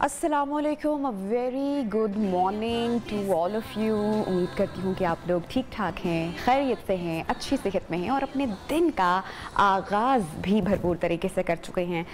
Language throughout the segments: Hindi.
अस्सलामुअलैकुम, a very good morning to all of you. उम्मीद करती हूँ कि आप लोग ठीक ठाक हैं, खैरियत से हैं, अच्छी सेहत में हैं और अपने दिन का आगाज़ भी भरपूर तरीके से कर चुके हैं।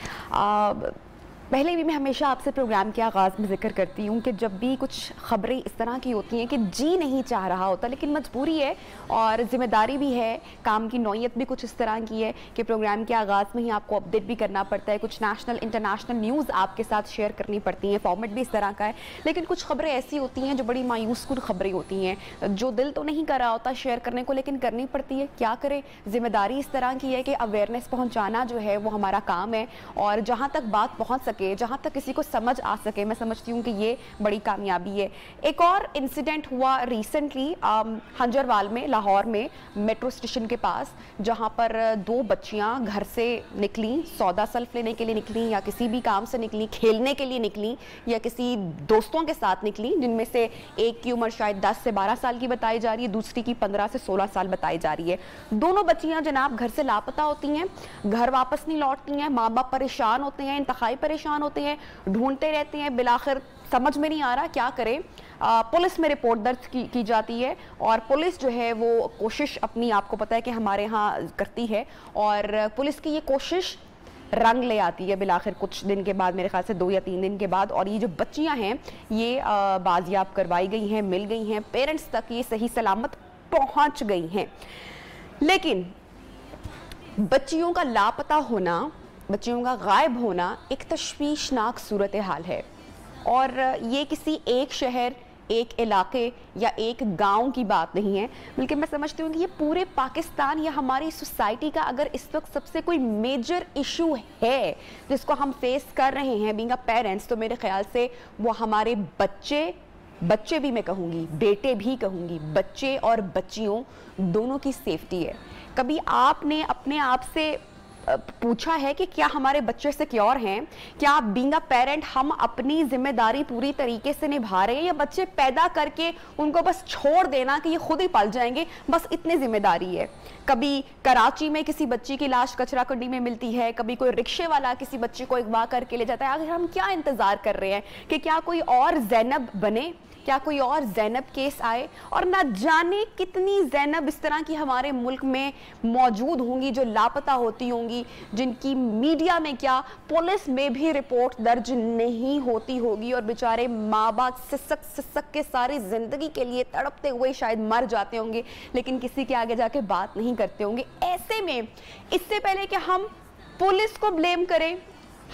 पहले भी मैं हमेशा आपसे प्रोग्राम के आगाज़ में ज़िक्र करती हूँ कि जब भी कुछ ख़बरें इस तरह की होती हैं कि जी नहीं चाह रहा होता, लेकिन मजबूरी है और ज़िम्मेदारी भी है, काम की नौइयत भी कुछ इस तरह की है कि प्रोग्राम के आगाज़ में ही आपको अपडेट भी करना पड़ता है, कुछ नेशनल इंटरनेशनल न्यूज़ आपके साथ शेयर करनी पड़ती हैं, फॉर्मेट भी इस तरह का है। लेकिन कुछ ख़बरें ऐसी होती हैं जो बड़ी मायूस कुन ख़बरें होती हैं, जो दिल तो नहीं कर रहा होता शेयर करने को, लेकिन करनी पड़ती है। क्या करें, ज़िम्मेदारी इस तरह की है कि अवेयरनेस पहुँचाना जो है वो हमारा काम है और जहाँ तक बात पहुँच सके, जहाँ तक किसी को समझ आ सके, मैं समझती हूँ कि ये बड़ी कामयाबी है। एक और इंसिडेंट हुआ रिसेंटली हंजरवाल में, लाहौर में, मेट्रो स्टेशन के पास, जहाँ पर दो बच्चियाँ घर से निकली, सौदा सल्फ लेने के लिए निकली या किसी भी काम से निकली, खेलने के लिए निकली या किसी दोस्तों के साथ निकली, जिनमें से एक की उम्र शायद 10 से 12 साल की बताई जा रही है, दूसरी की 15 से 16 साल बताई जा रही है। दोनों बच्चियाँ जनाब घर से लापता होती हैं, घर वापस नहीं लौटती हैं, माँ बाप परेशान होते हैं, इंतहाई परेशान होते हैं, ढूंढते रहते हैं, बिलाखिर समझ में नहीं आ रहा क्या करें। पुलिस में रिपोर्ट दर्ज की जाती है और पुलिस जो है वो कोशिश अपनी, आपको पता है कि हमारे यहाँ करती है, और पुलिस की ये कोशिश रंग ले आती है बिलाखिर कुछ दिन के बाद, मेरे ख्याल से 2 या 3 दिन के बाद, और ये जो बच्चियां हैं ये बाजियाब करवाई गई हैं, मिल गई हैं, पेरेंट्स तक ये सही सलामत पहुंच गई हैं। लेकिन बच्चियों का लापता होना, बच्चियों का गायब होना एक तशवीशनाक सूरत हाल है, और ये किसी एक शहर, एक इलाके या एक गांव की बात नहीं है, बल्कि मैं समझती हूँ कि ये पूरे पाकिस्तान या हमारी सोसाइटी का अगर इस वक्त सबसे कोई मेजर इशू है जिसको हम फेस कर रहे हैं बीइंग अ पेरेंट्स, तो मेरे ख्याल से वो हमारे बच्चे भी मैं कहूँगी, बेटे भी कहूँगी, बच्चे और बच्चियों दोनों की सेफ्टी है। कभी आपने अपने आप से पूछा है कि क्या हमारे बच्चे सिक्योर हैं? क्या बीइंग अ पेरेंट हम अपनी जिम्मेदारी पूरी तरीके से निभा रहे हैं, या बच्चे पैदा करके उनको बस छोड़ देना कि ये खुद ही पल जाएंगे, बस इतनी जिम्मेदारी है? कभी कराची में किसी बच्ची की लाश कचरा कुंडी में मिलती है, कभी कोई रिक्शे वाला किसी बच्ची को अगवा करके ले जाता है। आखिर हम क्या इंतजार कर रहे हैं कि क्या कोई और जैनब बने, क्या कोई और जैनब केस आए? और ना जाने कितनी जैनब इस तरह की हमारे मुल्क में मौजूद होंगी जो लापता होती होंगी, जिनकी मीडिया में क्या पुलिस में भी रिपोर्ट दर्ज नहीं होती होगी, और बेचारे माँ बाप सिसक के सारी जिंदगी के लिए तड़पते हुए शायद मर जाते होंगे, लेकिन किसी के आगे जाके बात नहीं करते होंगे। ऐसे में इससे पहले कि हम पुलिस को ब्लेम करें,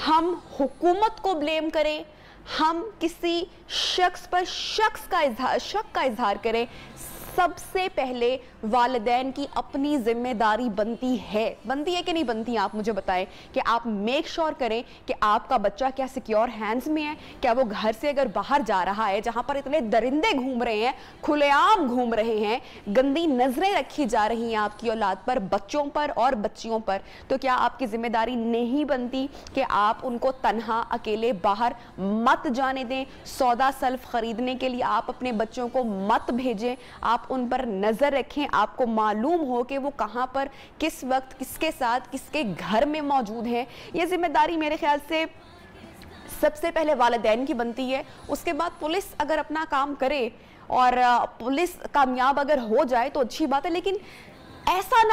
हम हुकूमत को ब्लेम करें, हम किसी शख्स पर शक का इजहार करें, सबसे पहले वालिदैन की अपनी जिम्मेदारी बनती है कि नहीं बनती? आप मुझे बताएं कि आप मेक श्योर करें कि आपका बच्चा क्या सिक्योर हैंड्स में है, क्या वो घर से अगर बाहर जा रहा है जहां पर इतने दरिंदे घूम रहे हैं, खुलेआम घूम रहे हैं, गंदी नजरें रखी जा रही हैं आपकी औलाद पर, बच्चों पर और बच्चियों पर, तो क्या आपकी जिम्मेदारी नहीं बनती कि आप उनको तन्हा अकेले बाहर मत जाने दें? सौदा सल्फ खरीदने के लिए आप अपने बच्चों को मत भेजें, आप उन पर नजर रखें। आपको मालूम हो कि वो कहां पर, किस वक्त, किसके साथ, किसके घर में मौजूद हैं। ये जिम्मेदारी मेरे ख्याल से सबसे पहले वालिदैन की बनती है। उसके बाद पुलिस अगर अपना काम करे और पुलिस कामयाब अगर हो जाए तो अच्छी बात है, लेकिन ऐसा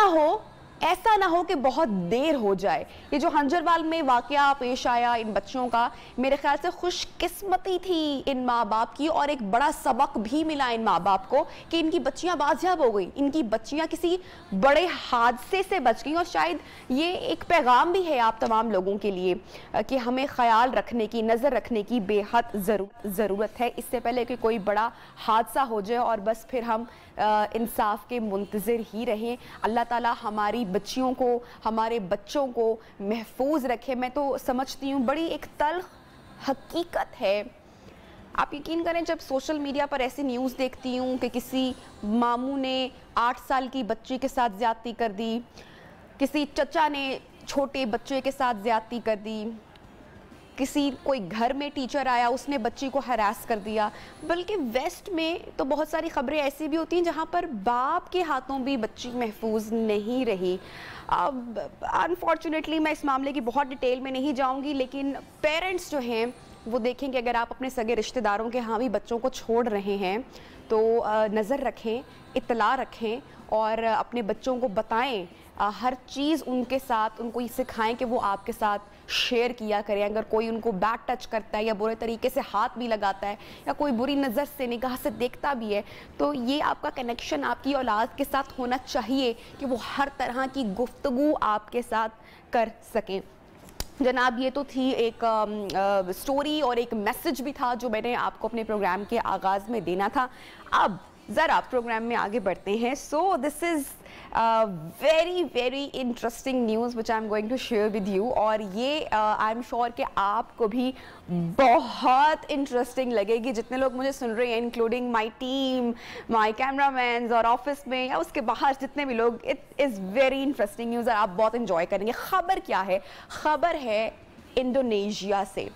ना हो कि बहुत देर हो जाए। ये जो हंजरवाल में वाकया पेश आया इन बच्चों का, मेरे ख्याल से खुशकिस्मती थी इन माँ बाप की, और एक बड़ा सबक भी मिला इन माँ बाप को कि इनकी बच्चियां बाजियाब हो गई, इनकी बच्चियां किसी बड़े हादसे से बच गई। और शायद ये एक पैगाम भी है आप तमाम लोगों के लिए कि हमें ख्याल रखने की, नज़र रखने की बेहद ज़रूरत है, इससे पहले कि कोई बड़ा हादसा हो जाए और बस फिर हम इंसाफ के मुंतज़िर ही रहें। अल्लाह ताला हमारी बच्चियों को, हमारे बच्चों को महफूज रखे। मैं तो समझती हूँ बड़ी एक तल्ख हकीकत है, आप यकीन करें, जब सोशल मीडिया पर ऐसी न्यूज़ देखती हूँ कि किसी मामू ने 8 साल की बच्ची के साथ ज़्यादती कर दी, किसी चचा ने छोटे बच्चे के साथ ज़्यादती कर दी, कोई घर में टीचर आया उसने बच्ची को हरास कर दिया, बल्कि वेस्ट में तो बहुत सारी खबरें ऐसी भी होती हैं जहां पर बाप के हाथों भी बच्ची महफूज नहीं रही। अब अनफॉर्चुनेटली मैं इस मामले की बहुत डिटेल में नहीं जाऊंगी, लेकिन पेरेंट्स जो हैं वो देखें कि अगर आप अपने सगे रिश्तेदारों के यहाँ भी बच्चों को छोड़ रहे हैं तो नज़र रखें, इत्तला रखें और अपने बच्चों को बताएं, हर चीज़ उनके साथ उनको ये सिखाएं कि वो आपके साथ शेयर किया करें। अगर कोई उनको बैड टच करता है या बुरे तरीके से हाथ भी लगाता है या कोई बुरी नज़र से निगाह से देखता भी है, तो ये आपका कनेक्शन आपकी औलाद के साथ होना चाहिए कि वो हर तरह की गुफ्तगू आपके साथ कर सकें। जनाब, ये तो थी एक स्टोरी और एक मैसेज भी था जो मैंने आपको अपने प्रोग्राम के आगाज़ में देना था। अब ज़रा प्रोग्राम में आगे बढ़ते हैं। So this is very very interesting news which I am going to share with you, और ये आई एम श्योर कि आपको भी बहुत इंटरेस्टिंग लगेगी। जितने लोग मुझे सुन रहे हैं, including my team, my cameraman और ऑफिस में या उसके बाहर जितने भी लोग, it is very interesting news और आप बहुत इंजॉय करेंगे। खबर क्या है? खबर है इंडोनेशिया से।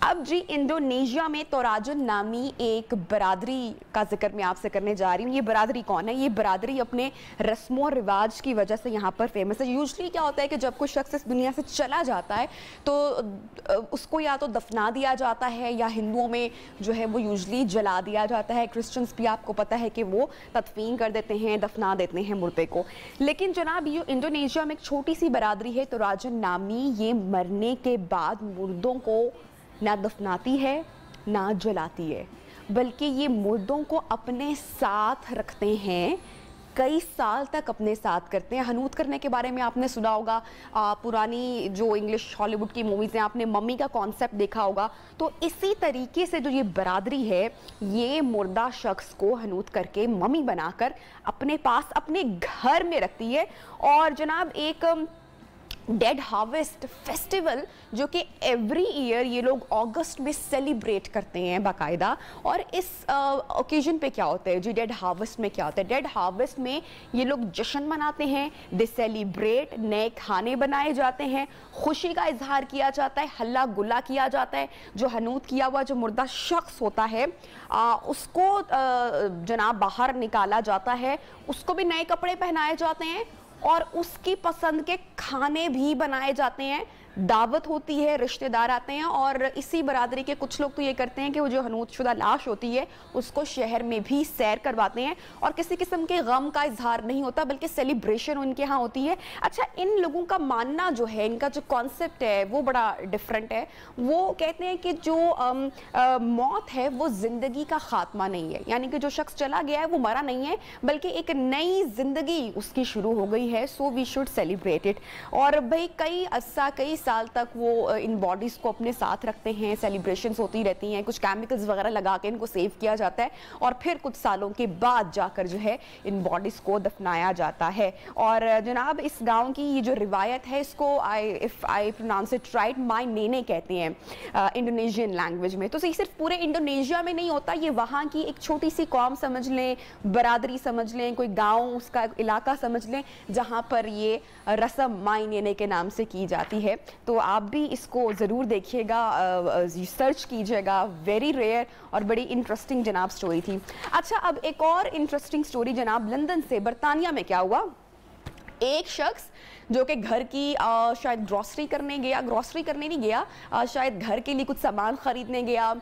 अब जी, इंडोनेशिया में तोराजुन नामी एक बरादरी का जिक्र मैं आपसे करने जा रही हूँ। ये बरादरी कौन है? ये बरादरी अपने रस्मों और रिवाज की वजह से यहाँ पर फेमस है। यूजली क्या होता है कि जब कोई शख्स इस दुनिया से चला जाता है तो उसको या तो दफना दिया जाता है या हिंदुओं में जो है वो यूजली जला दिया जाता है। क्रिश्चियंस भी आपको पता है कि वो तदफीन कर देते हैं, दफना देते हैं मुर्दे को। लेकिन जनाब, ये इंडोनेशिया में एक छोटी सी बरादरी है तोराजुन नामी। ये मरने के बाद मुर्दों को ना दफनाती है ना जलाती है, बल्कि ये मुर्दों को अपने साथ रखते हैं, कई साल तक अपने साथ करते हैं। हनूत करने के बारे में आपने सुना होगा, पुरानी जो इंग्लिश हॉलीवुड की मूवीज़ हैं, आपने मम्मी का कॉन्सेप्ट देखा होगा। तो इसी तरीके से जो ये बरादरी है, ये मुर्दा शख्स को हनूत करके मम्मी बनाकर अपने पास अपने घर में रखती है। और जनाब, एक डेड हार्वेस्ट फेस्टिवल जो कि एवरी ईयर ये लोग अगस्त में सेलिब्रेट करते हैं बाकायदा। और इस ओकेजन पे क्या होता है जी, डेड हार्वेस्ट में क्या होता है? डेड हार्वेस्ट में ये लोग जश्न मनाते हैं, दे सेलिब्रेट, नए खाने बनाए जाते हैं, खुशी का इजहार किया जाता है, हल्ला गुल्ला किया जाता है। जो हनूत किया हुआ जो मुर्दा शख्स होता है उसको जनाब बाहर निकाला जाता है, उसको भी नए कपड़े पहनाए जाते हैं और उसकी पसंद के खाने भी बनाए जाते हैं। दावत होती है, रिश्तेदार आते हैं। और इसी बरादरी के कुछ लोग तो ये करते हैं कि वो जो हनूतशुदा लाश होती है उसको शहर में भी सैर करवाते हैं और किसी किस्म के गम का इजहार नहीं होता बल्कि सेलिब्रेशन उनके यहाँ होती है। अच्छा, इन लोगों का मानना जो है, इनका जो कॉन्सेप्ट है वो बड़ा डिफरेंट है। वो कहते हैं कि जो मौत है वो जिंदगी का खात्मा नहीं है, यानी कि जो शख्स चला गया है वो मरा नहीं है बल्कि एक नई जिंदगी उसकी शुरू हो गई है। So we should celebrate it. और भाई कई साल तक वो इन बॉडीज़ को अपने साथ रखते हैं, सेलिब्रेशंस होती रहती हैं, कुछ केमिकल्स वगैरह लगा के इनको सेव किया जाता है और फिर कुछ सालों के बाद जाकर जो है इन बॉडीज़ को दफनाया जाता है। और जनाब, इस गांव की ये जो रिवायत है, इसको if I pronounce it right, माई नेने कहते हैं इंडोनेशियन लैंग्वेज में। तो ये सिर्फ पूरे इंडोनेशिया में नहीं होता, ये वहाँ की एक छोटी सी कौम समझ लें, बरादरी समझ लें, कोई गाँव उसका इलाका समझ लें जहाँ पर ये रस्म माई नेने के नाम से की जाती है। तो आप भी इसको ज़रूर देखिएगा, सर्च कीजिएगा। वेरी रेयर और बड़ी इंटरेस्टिंग जनाब स्टोरी थी। अच्छा, अब एक और इंटरेस्टिंग स्टोरी जनाब, लंदन से। बरतानिया में क्या हुआ, एक शख्स जो कि घर की शायद ग्रॉसरी करने नहीं गया, शायद घर के लिए कुछ सामान ख़रीदने गया,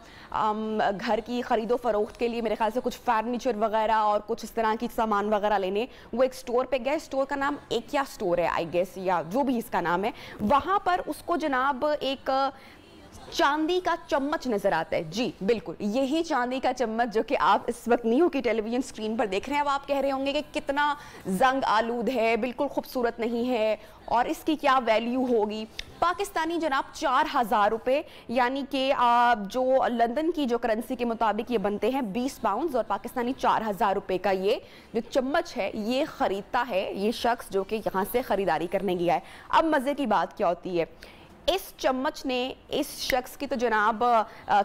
घर की ख़रीदो फ़रोख्त के लिए मेरे ख्याल से कुछ फर्नीचर वगैरह और कुछ इस तरह की सामान वगैरह लेने वो एक स्टोर पे गए। स्टोर का नाम एकिया स्टोर है आई गेस, या जो भी इसका नाम है। वहाँ पर उसको जनाब एक चांदी का चम्मच नजर आता है। जी बिल्कुल, यही चांदी का चम्मच जो कि आप इस वक्त न्यू की टेलीविजन स्क्रीन पर देख रहे हैं। अब आप कह रहे होंगे कि कितना जंग आलूद है, बिल्कुल खूबसूरत नहीं है और इसकी क्या वैल्यू होगी। पाकिस्तानी जनाब 4000 रुपये, यानी कि जो लंदन की जो करेंसी के मुताबिक ये बनते हैं 20 पाउंड, और पाकिस्तानी 4000 रुपये का ये जो चम्मच है ये ख़रीदता है ये शख्स जो कि यहाँ से ख़रीदारी करने गया है। अब मज़े की बात क्या होती है, इस चम्मच ने इस शख्स की तो जनाब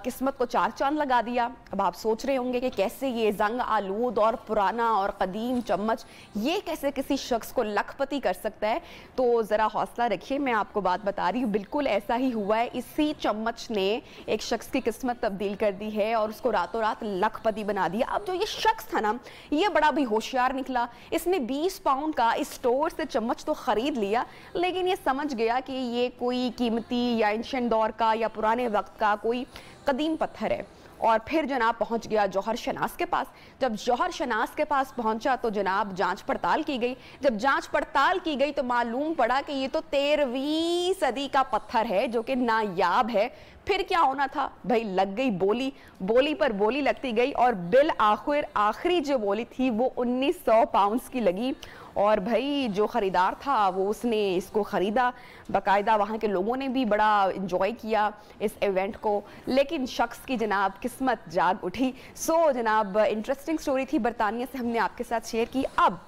किस्मत को चार चांद लगा दिया। अब आप सोच रहे होंगे कि कैसे ये जंग आलूद और पुराना और कदीम चम्मच ये कैसे किसी शख्स को लखपति कर सकता है। तो ज़रा हौसला रखिए, मैं आपको बात बता रही हूँ, बिल्कुल ऐसा ही हुआ है। इसी चम्मच ने एक शख्स की किस्मत तब्दील कर दी है और उसको रातों रात लखपति बना दिया। अब जो ये शख्स था ना, ये बड़ा भी होशियार निकला। इसने 20 पाउंड का इस स्टोर से चम्मच तो ख़रीद लिया, लेकिन ये समझ गया कि ये कोई कीमत कीमती या एंशिएंट दौर का या पुराने वक्त का कोई कदीम पत्थर है। और फिर जनाब पहुंच गया जौहर शनास के पास। जब जौहर शनास के पास पहुंचा तो जनाब जांच पड़ताल की गई। जब जांच पड़ताल की गई तो मालूम पड़ा कि ये तो 13वीं सदी का पत्थर है जो कि नायाब है। फिर क्या होना था भाई, लग गई बोली, बोली पर बोली लगती गई और बिल आखिरी जो बोली थी वो 1900 पाउंड्स की लगी। और भाई जो ख़रीदार था वो उसने इसको ख़रीदा, बाकायदा वहाँ के लोगों ने भी बड़ा इंजॉय किया इस इवेंट को। लेकिन शख्स की जनाब किस्मत जाग उठी। सो जनाब इंटरेस्टिंग स्टोरी थी, बरतानिया से हमने आपके साथ शेयर की। अब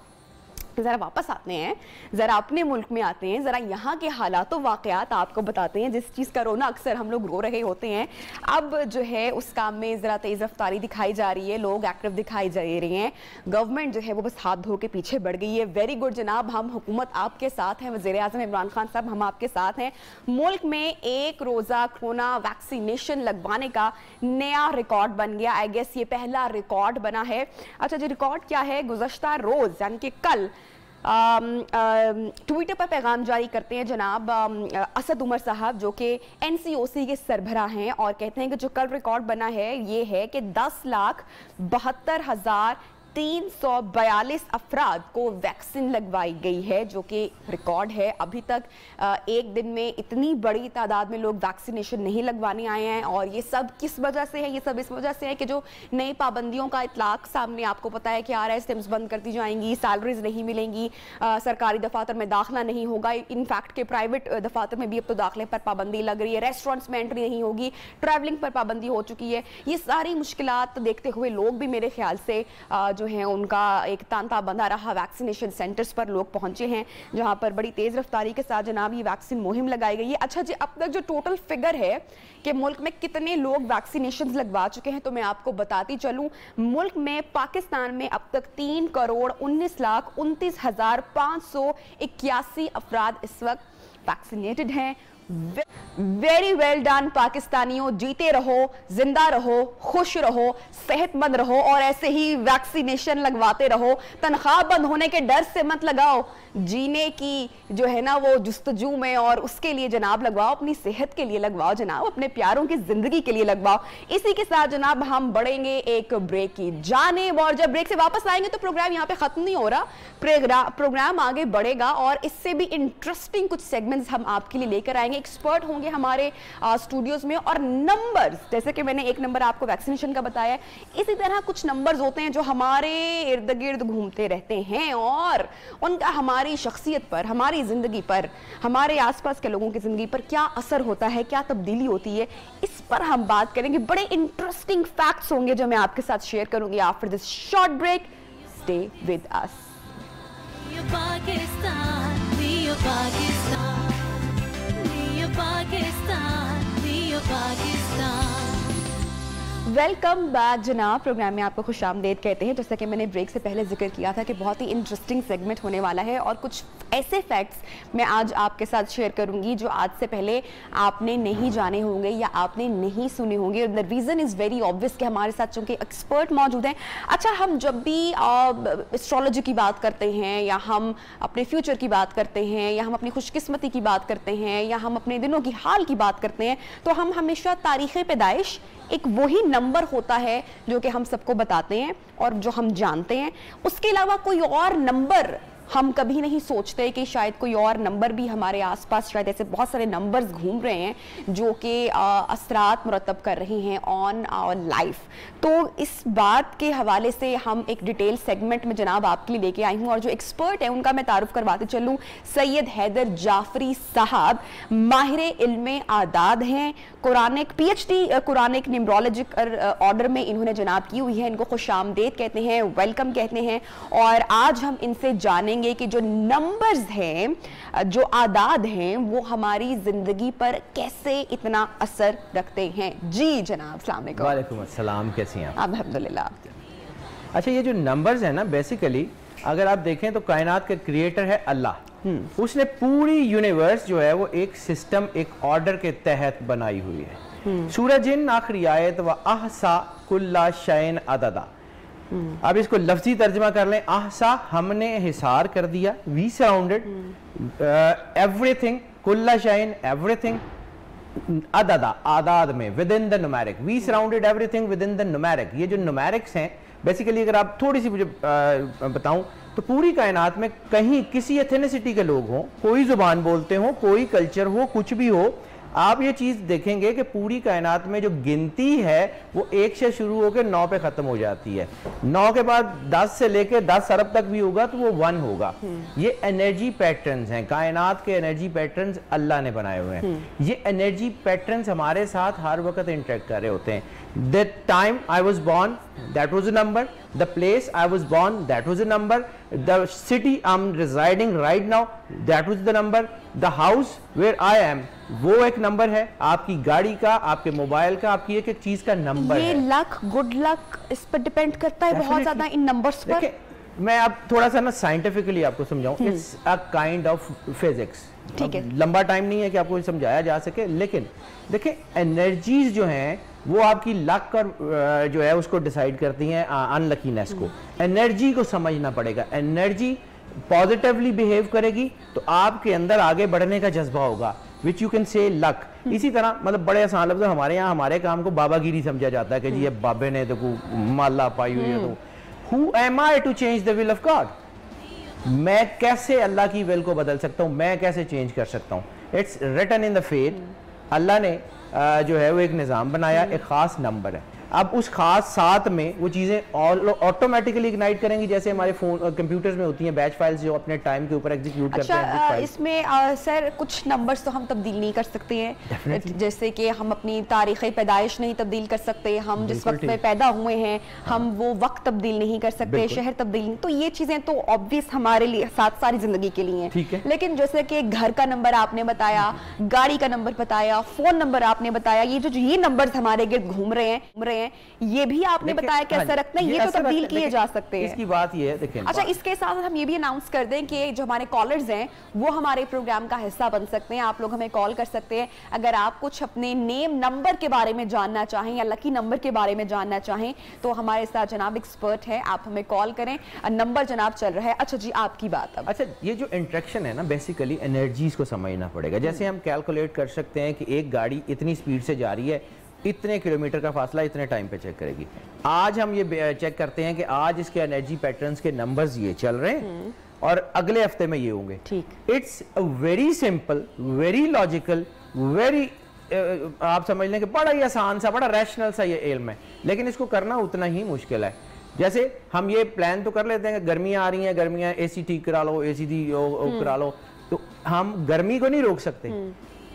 ज़रा वापस आते हैं, ज़रा अपने मुल्क में आते हैं, ज़रा यहाँ के हालात व वाक़यात आपको बताते हैं जिस चीज़ का रोना अक्सर हम लोग रो रहे होते हैं। अब जो है उस काम में ज़रा तेज़ रफ्तारी दिखाई जा रही है, लोग एक्टिव दिखाई जा रहे हैं, गवर्नमेंट जो है वो बस हाथ धो के पीछे बढ़ गई है। वेरी गुड जनाब, हम हुकूमत आपके साथ हैं, वज़ीर-ए-आज़म इमरान खान साहब हम आपके साथ हैं। मुल्क में एक रोज़ा कोरोना वैक्सीनेशन लगवाने का नया रिकॉर्ड बन गया। आई गेस ये पहला रिकॉर्ड बना है। अच्छा जी, रिकॉर्ड क्या है? गुज़श्ता रोज़ यानी कि कल ट्विटर पर पैगाम जारी करते हैं जनाब असद उमर साहब जो कि NCOC के सरबराह हैं और कहते हैं कि जो कल रिकॉर्ड बना है ये है कि 10,72,342 अफराद को वैक्सीन लगवाई गई है, जो कि रिकॉर्ड है। अभी तक एक दिन में इतनी बड़ी तादाद में लोग वैक्सीनेशन नहीं लगवाने आए हैं। और ये सब किस वजह से है? ये सब इस वजह से है कि जो नई पाबंदियों का इतलाक सामने आपको पता है कि RISMs बंद कर दी जाएंगी, सैलरीज नहीं मिलेंगी, सरकारी दफातर में दाखिला नहीं होगा, इनफैक्ट के प्राइवेट दफातर में भी अब तो दाखिले पर पाबंदी लग रही है, रेस्टोरेंट्स में एंट्री नहीं होगी, ट्रैवलिंग पर पाबंदी हो चुकी है। ये सारी मुश्किलात देखते हुए लोग भी मेरे ख्याल से जो है उनका एक तांता बंधा रहा। वैक्सीनेशन सेंटर्स पर लोग पहुंचे हैं जहां पर बड़ी तेज रफ्तारी के साथ जनाब ये वैक्सीन मुहिम लगाई गई है। अच्छा जी, अब तक जो टोटल फिगर है कि मुल्क में कितने लोग वैक्सीनेशन लगवा चुके हैं तो मैं आपको बताती चलूं। मुल्क में पाकिस्तान में अब तक 3,19,29,581 अफराद इस वक्त वैक्सीनेटेड हैं। वेरी वेल डन पाकिस्तानियों, जीते रहो, जिंदा रहो, खुश रहो, सेहतमंद रहो और ऐसे ही वैक्सीनेशन लगवाते रहो। तनख्वाह बंद होने के डर से मत लगाओ, जीने की जो है ना वो जुस्तजू में, और उसके लिए जनाब लगवाओ, अपनी सेहत के लिए लगवाओ जनाब, अपने प्यारों की जिंदगी के लिए लगवाओ। इसी के साथ जनाब हम बढ़ेंगे एक ब्रेक की जानिब और जब ब्रेक से वापस आएंगे तो प्रोग्राम यहाँ पे खत्म नहीं हो रहा, प्रोग्राम आगे बढ़ेगा और इससे भी इंटरेस्टिंग कुछ सेगमेंट्स हम आपके लिए लेकर आएंगे। एक्सपर्ट होंगे हमारे स्टूडियोज में और नंबर्स, जैसे कि मैंने एक नंबर आपको वैक्सीनेशन का बताया, इसी तरह कुछ नंबर्स होते हैं जो हमारे इर्द गिर्द घूमते रहते हैं और उनका हमारी शख्सियत पर, हमारी जिंदगी पर, हमारे आसपास के लोगों की जिंदगी पर क्या असर होता है, क्या तब्दीली होती है, इस पर हम बात करेंगे। बड़े इंटरेस्टिंग फैक्ट्स होंगे जो मैं आपके साथ शेयर करूंगी after this short break. Stay with us. Welcome back जनाब, प्रोग्राम में आपको खुशामदीद कहते हैं। जैसा कि मैंने ब्रेक से पहले जिक्र किया था कि बहुत ही इंटरेस्टिंग सेगमेंट होने वाला है और कुछ ऐसे फैक्ट्स मैं आज आपके साथ शेयर करूंगी जो आज से पहले आपने नहीं जाने होंगे या आपने नहीं सुने होंगे। The reason is very obvious कि हमारे साथ चूंकि एक्सपर्ट मौजूद हैं। अच्छा, हम जब भी एस्ट्रोलॉजी की बात करते हैं या हम अपने फ्यूचर की बात करते हैं या हम अपनी खुशकिस्मती की बात करते हैं या हम अपने दिनों की हाल की बात करते हैं तो हम हमेशा तारीख़ पैदाइश, एक वही नंबर होता है जो कि हम सबको बताते हैं और जो हम जानते हैं। उसके अलावा कोई और नंबर हम कभी नहीं सोचते कि शायद कोई और नंबर भी हमारे आसपास, शायद ऐसे बहुत सारे नंबर्स घूम रहे हैं जो कि असरात मुरतब कर रही हैं ऑन आवर लाइफ। तो इस बात के हवाले से हम एक डिटेल सेगमेंट में जनाब आपके लिए लेके आई हूँ और जो एक्सपर्ट है उनका मैं तारुफ करवाते चलूँ। सैयद हैदर जाफरी साहब माहिर इल्म आदाद हैं, Quranic PhD Quranic numerological order में इन्होंने जनाब की हुई है। इनको खुशामदीद कहते हैं, वेलकम कहते हैं और आज हम इनसे जानेंगे कि जो नंबर्स हैं, जो आदाद हैं, वो हमारी जिंदगी पर कैसे इतना असर रखते हैं। जी जनाब, अस्सलाम वालेकुम। वालेकुम अस्सलाम, कैसी हैं आप? अल्हम्दुलिल्लाह। अच्छा, ये जो नंबर्स हैं ना, बेसिकली अगर आप देखें तो कायनात का क्रिएटर है अल्लाह। उसने पूरी यूनिवर्स जो है वो एक सिस्टम, एक ऑर्डर के तहत बनाई हुई है। सूरह जिन आखिरी आयत, व अहसा कुल्ला शैन अददा। अब इसको लफ्जी तर्जमा कर लें, आहसा हमने हिसार कर दिया, वी सराउंडेड एवरीथिंग, कुल्ला शैन एवरीथिंग, अददा आदाद में, within the numeric, we surrounded everything within the numeric. ये जो न्यूमेरिक्स हैं बेसिकली, अगर आप थोड़ी सी मुझे बताऊं तो पूरी कायनात में कहीं किसी एथेनिसिटी के लोग हों, कोई जुबान बोलते हो, कोई कल्चर हो, कुछ भी हो, आप ये चीज देखेंगे कि पूरी कायनात में जो गिनती है वो 1 से शुरू होकर 9 पे खत्म हो जाती है। 9 के बाद 10 से लेकर 10 अरब तक भी होगा तो वो 1 होगा। ये एनर्जी पैटर्न्स हैं, कायनात के एनर्जी पैटर्न्स अल्लाह ने बनाए हुए हैं। ये एनर्जी पैटर्न्स हमारे साथ हर वक्त इंटरेक्ट कर रहे होते हैं। The time I was born, that was a number. The place I was born, that was a number. The city I'm residing right now, that was the number. The house where I am, वो एक नंबर है। आपकी गाड़ी का, आपके मोबाइल का, आपकी एक एक चीज का नंबर है। ये लक, गुड लक, इस पर डिपेंड करता है बहुत ज्यादा इन नंबर्स पर। मैं अब थोड़ा सा ना साइंटिफिकली आपको समझाऊं, it's a kind of physics. ठीक है, लंबा टाइम नहीं है कि आपको समझाया जा सके, लेकिन देखिए एनर्जीज जो हैं वो आपकी लक और जो है उसको डिसाइड करती हैं, अनलकीनेस को। एनर्जी को समझना पड़ेगा। एनर्जी पॉजिटिवली बिहेव करेगी तो आपके अंदर आगे बढ़ने का जज्बा होगा, which you can say luck. इसी तरह मतलब बड़े आसान लफ्ज़, हमारे यहाँ हमारे काम को बाबागिरी समझा जाता है कि जी ये बाबे ने तो माला पाई हुई है। तो who am I to change the will of God? मैं कैसे अल्लाह की विल को बदल सकता हूँ, मैं कैसे चेंज कर सकता हूँ? It's written in the faith. Allah ने जो है वो एक निज़ाम बनाया, एक ख़ास नंबर है। अब उस खास साथ में वो चीज़ें ऑटोमेटिकली इग्नाइट करेंगी, जैसे हमारे फोन कंप्यूटर्स में होती हैं बैच फाइल्स जो अपने टाइम के ऊपर एग्जीक्यूट करते हैं। इसमें सर कुछ नंबर्स तो हम तब्दील नहीं कर सकते हैं, जैसे कि हम अपनी तारीख़ पैदाइश नहीं तब्दील कर सकते, हम जिस वक्त में पैदा हुए हैं हम वो वक्त तब्दील नहीं कर सकते, शहर तब्दील नहीं। तो ये चीज़ें तो ऑब्वियस हमारे लिए साथ सारी ज़िंदगी के लिए हैं। लेकिन जैसे कि घर का नंबर आपने बताया, गाड़ी का नंबर बताया, फ़ोन नंबर आपने बताया, ये जो ये नंबर्स हमारे गिर्द घूम रहे हैं ये भी आपने बताया कैसे रखना है, ये तो तब्दील किए जा सकते हैं। इसकी बात ये है, देखिए अच्छा, इसके साथ हम ये भी अनाउंस कर दें कि जो हमारे कॉलर्स हैं वो हमारे प्रोग्राम का हिस्सा बन सकते हैं। आप लोग हमें कॉल कर सकते हैं अगर आप कुछ अपने नेम नंबर के बारे में जानना चाहें या लकी नंबर के बारे में जानना चाहें तो हमारे साथ जनाब एक्सपर्ट है, आप हमें कॉल करें। नंबर जनाब चल रहा है। अच्छा जी, आपकी बात। अब अच्छा, ये जो इंट्रैक्शन है ना, बेसिकली एनर्जीज को समझना पड़ेगा। जैसे हम कैलकुलेट कर सकते हैं कि एक गाड़ी इतनी स्पीड से जा रही है, इतने किलोमीटर का फासला इतने टाइम पे चेक करेगी। आज हम ये चेक करते हैं कि आज इसके एनर्जी पैटर्न्स के नंबर्स ये चल रहे हैं और अगले हफ्ते में ये होंगे। ठीक, it's very simple, very logical, very आप समझ लें कि बड़ा ही आसान सा, बड़ा रैशनल सा ये इल्म है, लेकिन इसको करना उतना ही मुश्किल है। जैसे हम ये प्लान तो कर लेते हैं कि गर्मियां आ रही हैं, गर्मियां एसी ठीक करा लो, एसी करा लो, तो हम गर्मी को नहीं रोक सकते।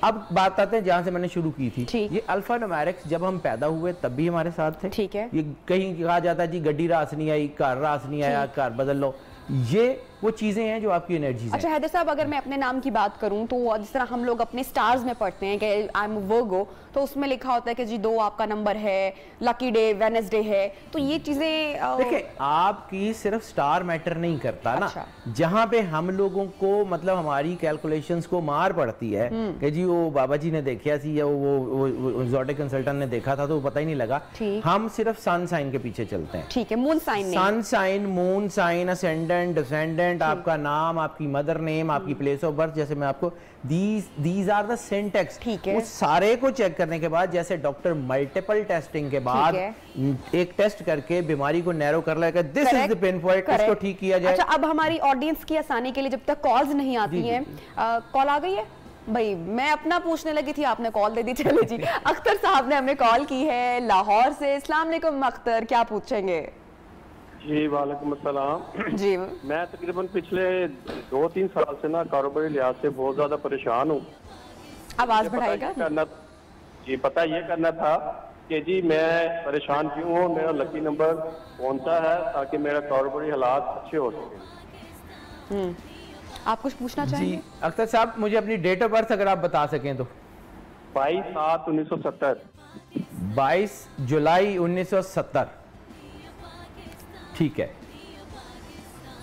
अब बात आते हैं जहां से मैंने शुरू की थी, ये अल्फा न्यूमेरिक्स जब हम पैदा हुए तब भी हमारे साथ थे। ठीक है, ये कहीं कहा जाता है जी गड्डी रास नहीं आई, कार रास नहीं आया, कार बदल लो, ये वो चीजें हैं जो आपकी एनर्जी। अच्छा हैदर साहब, अगर मैं अपने नाम की बात करूं तो जिस तरह हम लोग अपने स्टार्स में पढ़ते हैं कि आई एम वर्गो, तो उसमें लिखा होता है कि जी 2 आपका नंबर है, लकी डे वेडनेसडे है, तो ये चीजें देखिए आपकी सिर्फ स्टार मैटर नहीं करता ना। जहां पे हम लोगों को मतलब हमारी कैलकुलेशंस को मार पड़ती है कि जी वो बाबा जी ने देखा थी या वो ज़ोडिक कंसल्टेंट ने देखा था तो वो पता ही नहीं लगा। हम सिर्फ सन साइन के पीछे चलते हैं। ठीक है, मून साइन नहीं, sun sign, moon sign, ascendant, descendant, आपका नाम, आपकी मदर नेम, आपकी प्लेस ऑफ बर्थ, जैसे मैं आपको दीज आर द सिंटैक्स, उस सारे को चेक करने के बाद जैसे डॉक्टर मल्टीपल टेस्टिंग के बाद एक टेस्ट करके बीमारी को नैरो कर लेगा, this is the pin point, इसको ठीक किया जाए। अच्छा, अब हमारी ऑडियंस की आसानी के लिए जब तक कॉल्स नहीं आती हैं, कॉल आ गई है भाई, मैं अपना पूछने लगी थी, आपने कॉल दे दी। चलो जी, अख्तर साहब ने हमें कॉल की है लाहौर से। अस्सलाम वालेकुम अख्तर, क्या पूछेंगे? जी वालेकुम अस्सलाम जी। मैं तकरीबन पिछले 2-3 साल से ना कारोबारी लिहाज से बहुत ज्यादा परेशान हूँ। आवाज बढ़ाएगा जी। पता ये करना था कि जी मैं परेशान क्यों हूँ, मेरा लकी नंबर कौन सा है, ताकि मेरा कारोबारी हालात अच्छे हो सके। आप कुछ पूछना चाहेंगे? जी अख्तर साहब, मुझे अपनी डेट ऑफ बर्थ अगर आप बता सकें तो। 22/7/1970। 22 जुलाई 1970। ठीक है,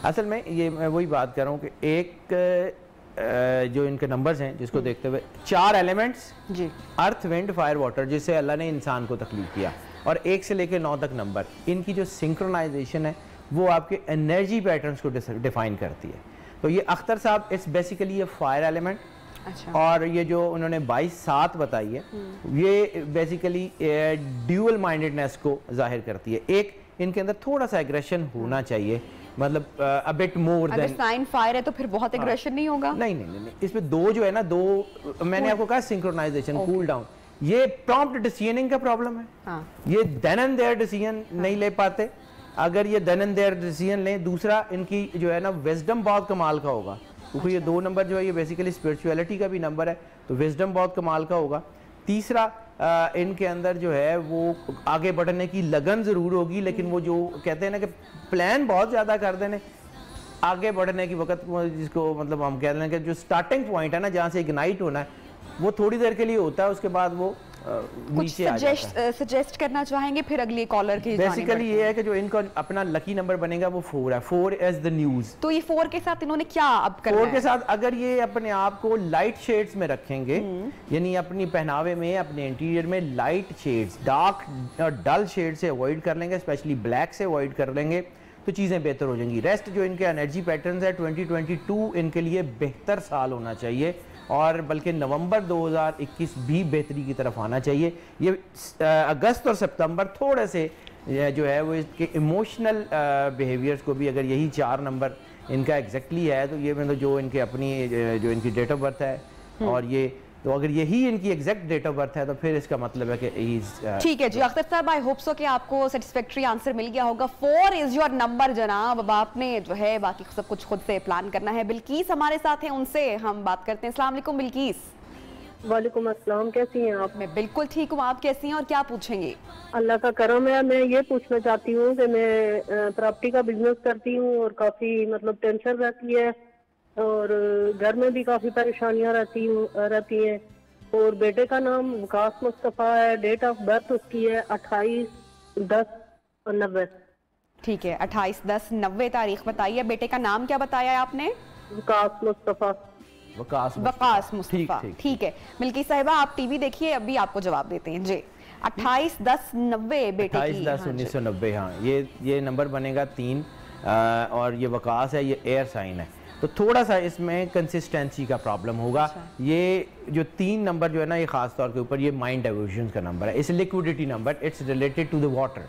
असल में ये मैं वही बात कर रहा हूँ कि एक जो इनके नंबर्स हैं जिसको देखते हुए 4 एलिमेंट्स जी, अर्थ, विंड, फायर, वाटर, जिससे अल्लाह ने इंसान को तकलीफ किया, और 1 से लेकर 9 तक नंबर, इनकी जो सिंक्रोनाइजेशन है वो आपके एनर्जी पैटर्न्स को डिफाइन करती है। तो ये अख्तर साहब, इट्स बेसिकली ये फायर एलिमेंट, अच्छा। और ये जो उन्होंने 22/7 बताई है ये बेसिकली ड्यूअल माइंडेडनेस को जाहिर करती है। एक इनके अंदर थोड़ा सा एग्रेशन होना चाहिए, मतलब अ बिट मोर अगर देन। साइन फायर है तो फिर बहुत एग्रेशन नहीं होगा? नहीं, इसमें दो जो है ना, दो मैंने आपको कहा सिंक्रोनाइजेशन, कूल डाउन, ये प्रॉम्प्ट डिसीजनिंग का प्रॉब्लम है। हाँ। ये देन एंड देयर डिसीजन नहीं ले पाते। अगर ये देन एंड देयर डिसीजन लें, दूसरा इनकी जो है ना विजडम बहुत कमाल का होगा, क्योंकि ये 2 नंबर जो है ये बेसिकली स्पिरिचुअलिटी का भी नंबर है, तो विजडम बहुत कमाल का होगा। तीसरा इनके अंदर जो है वो आगे बढ़ने की लगन ज़रूर होगी, लेकिन वो जो कहते हैं ना कि प्लान बहुत ज़्यादा कर देने, आगे बढ़ने की वक्त जिसको मतलब हम कह रहे हैं कि जो स्टार्टिंग पॉइंट है ना जहाँ से इग्नाइट होना है वो थोड़ी देर के लिए होता है, उसके बाद वो कुछ नीचे आ जाता है। सजेस्ट करना चाहेंगे फिर अगली कॉलर की? बेसिकली ये है कि जो इनका अपना लकी नंबर बनेगा वो 4 है, 4 इज द न्यूज़। तो ये 4 के साथ इन्होंने क्या अब करना 4 है? के साथ अगर ये अपने आप को लाइट शेड्स में रखेंगे, यानी अपनी पहनावे में, अपने इंटीरियर में लाइट शेड्स, डार्क और डल शेड से अवॉइड कर लेंगे, स्पेशली ब्लैक से अवॉइड कर लेंगे, तो चीज़ें बेहतर हो जाएंगी। रेस्ट जो इनके एनर्जी पैटर्न्स है 2022 इनके लिए बेहतर साल होना चाहिए, और बल्कि नवंबर 2021 भी बेहतरी की तरफ आना चाहिए। ये अगस्त और सितंबर थोड़े से जो है वो इसके इमोशनल बिहेवियर्स को भी, अगर यही 4 नंबर इनका एग्जैक्टली है तो ये मतलब जो इनके अपनी जो इनकी डेट ऑफ बर्थ है, और ये तो अगर यही इनकी एग्जैक्ट डेट ऑफ बर्थ है तो फिर इसका मतलब है कि ठीक है जी अख्तर साहब, आई होप सो कि आपको सेटिस्फैक्टरी आंसर मिल गया होगा। 4 इज योर नंबर जनाब। अब आपने जो है बाकी सब कुछ खुद से प्लान करना है। बिल्किस हमारे साथ हैं, उनसे हम बात करते हैं। अस्सलाम वालेकुम बिल्किस। वालेकुम अस्सलाम, कैसी हैं आप? मैं बिल्कुल ठीक हूँ, आप कैसी हैं और क्या पूछेंगे? अल्लाह का करम है। मैं ये पूछना चाहती हूँ कि मैं प्रॉपर्टी का बिजनेस करती हूँ और काफी मतलब टेंशन रहती है, और घर में भी काफी परेशानियां रहती हैं। और बेटे का नाम वकास मुस्तफा है, डेट ऑफ बर्थ उसकी है 28/10/90। ठीक है, 28/10/90 तारीख बताइए। बेटे का नाम क्या बताया है आपने? वकास मुस्तफा। वकास मुस्तफा, ठीक है। मिल्की साहिबा आप टीवी देखिए, अभी आपको जवाब देते हैं जी। 28/10/90 बेटे की। 28/10/1990, हाँ ये नंबर बनेगा 3, और ये वकास है, ये एयर साइन है, तो थोड़ा सा इसमें कंसिस्टेंसी का प्रॉब्लम होगा। ये जो 3 नंबर जो है ना, ये खास तौर के ऊपर ये माइंड डाइवर्जन का नंबर है, इस liquidity number, it's related to the water.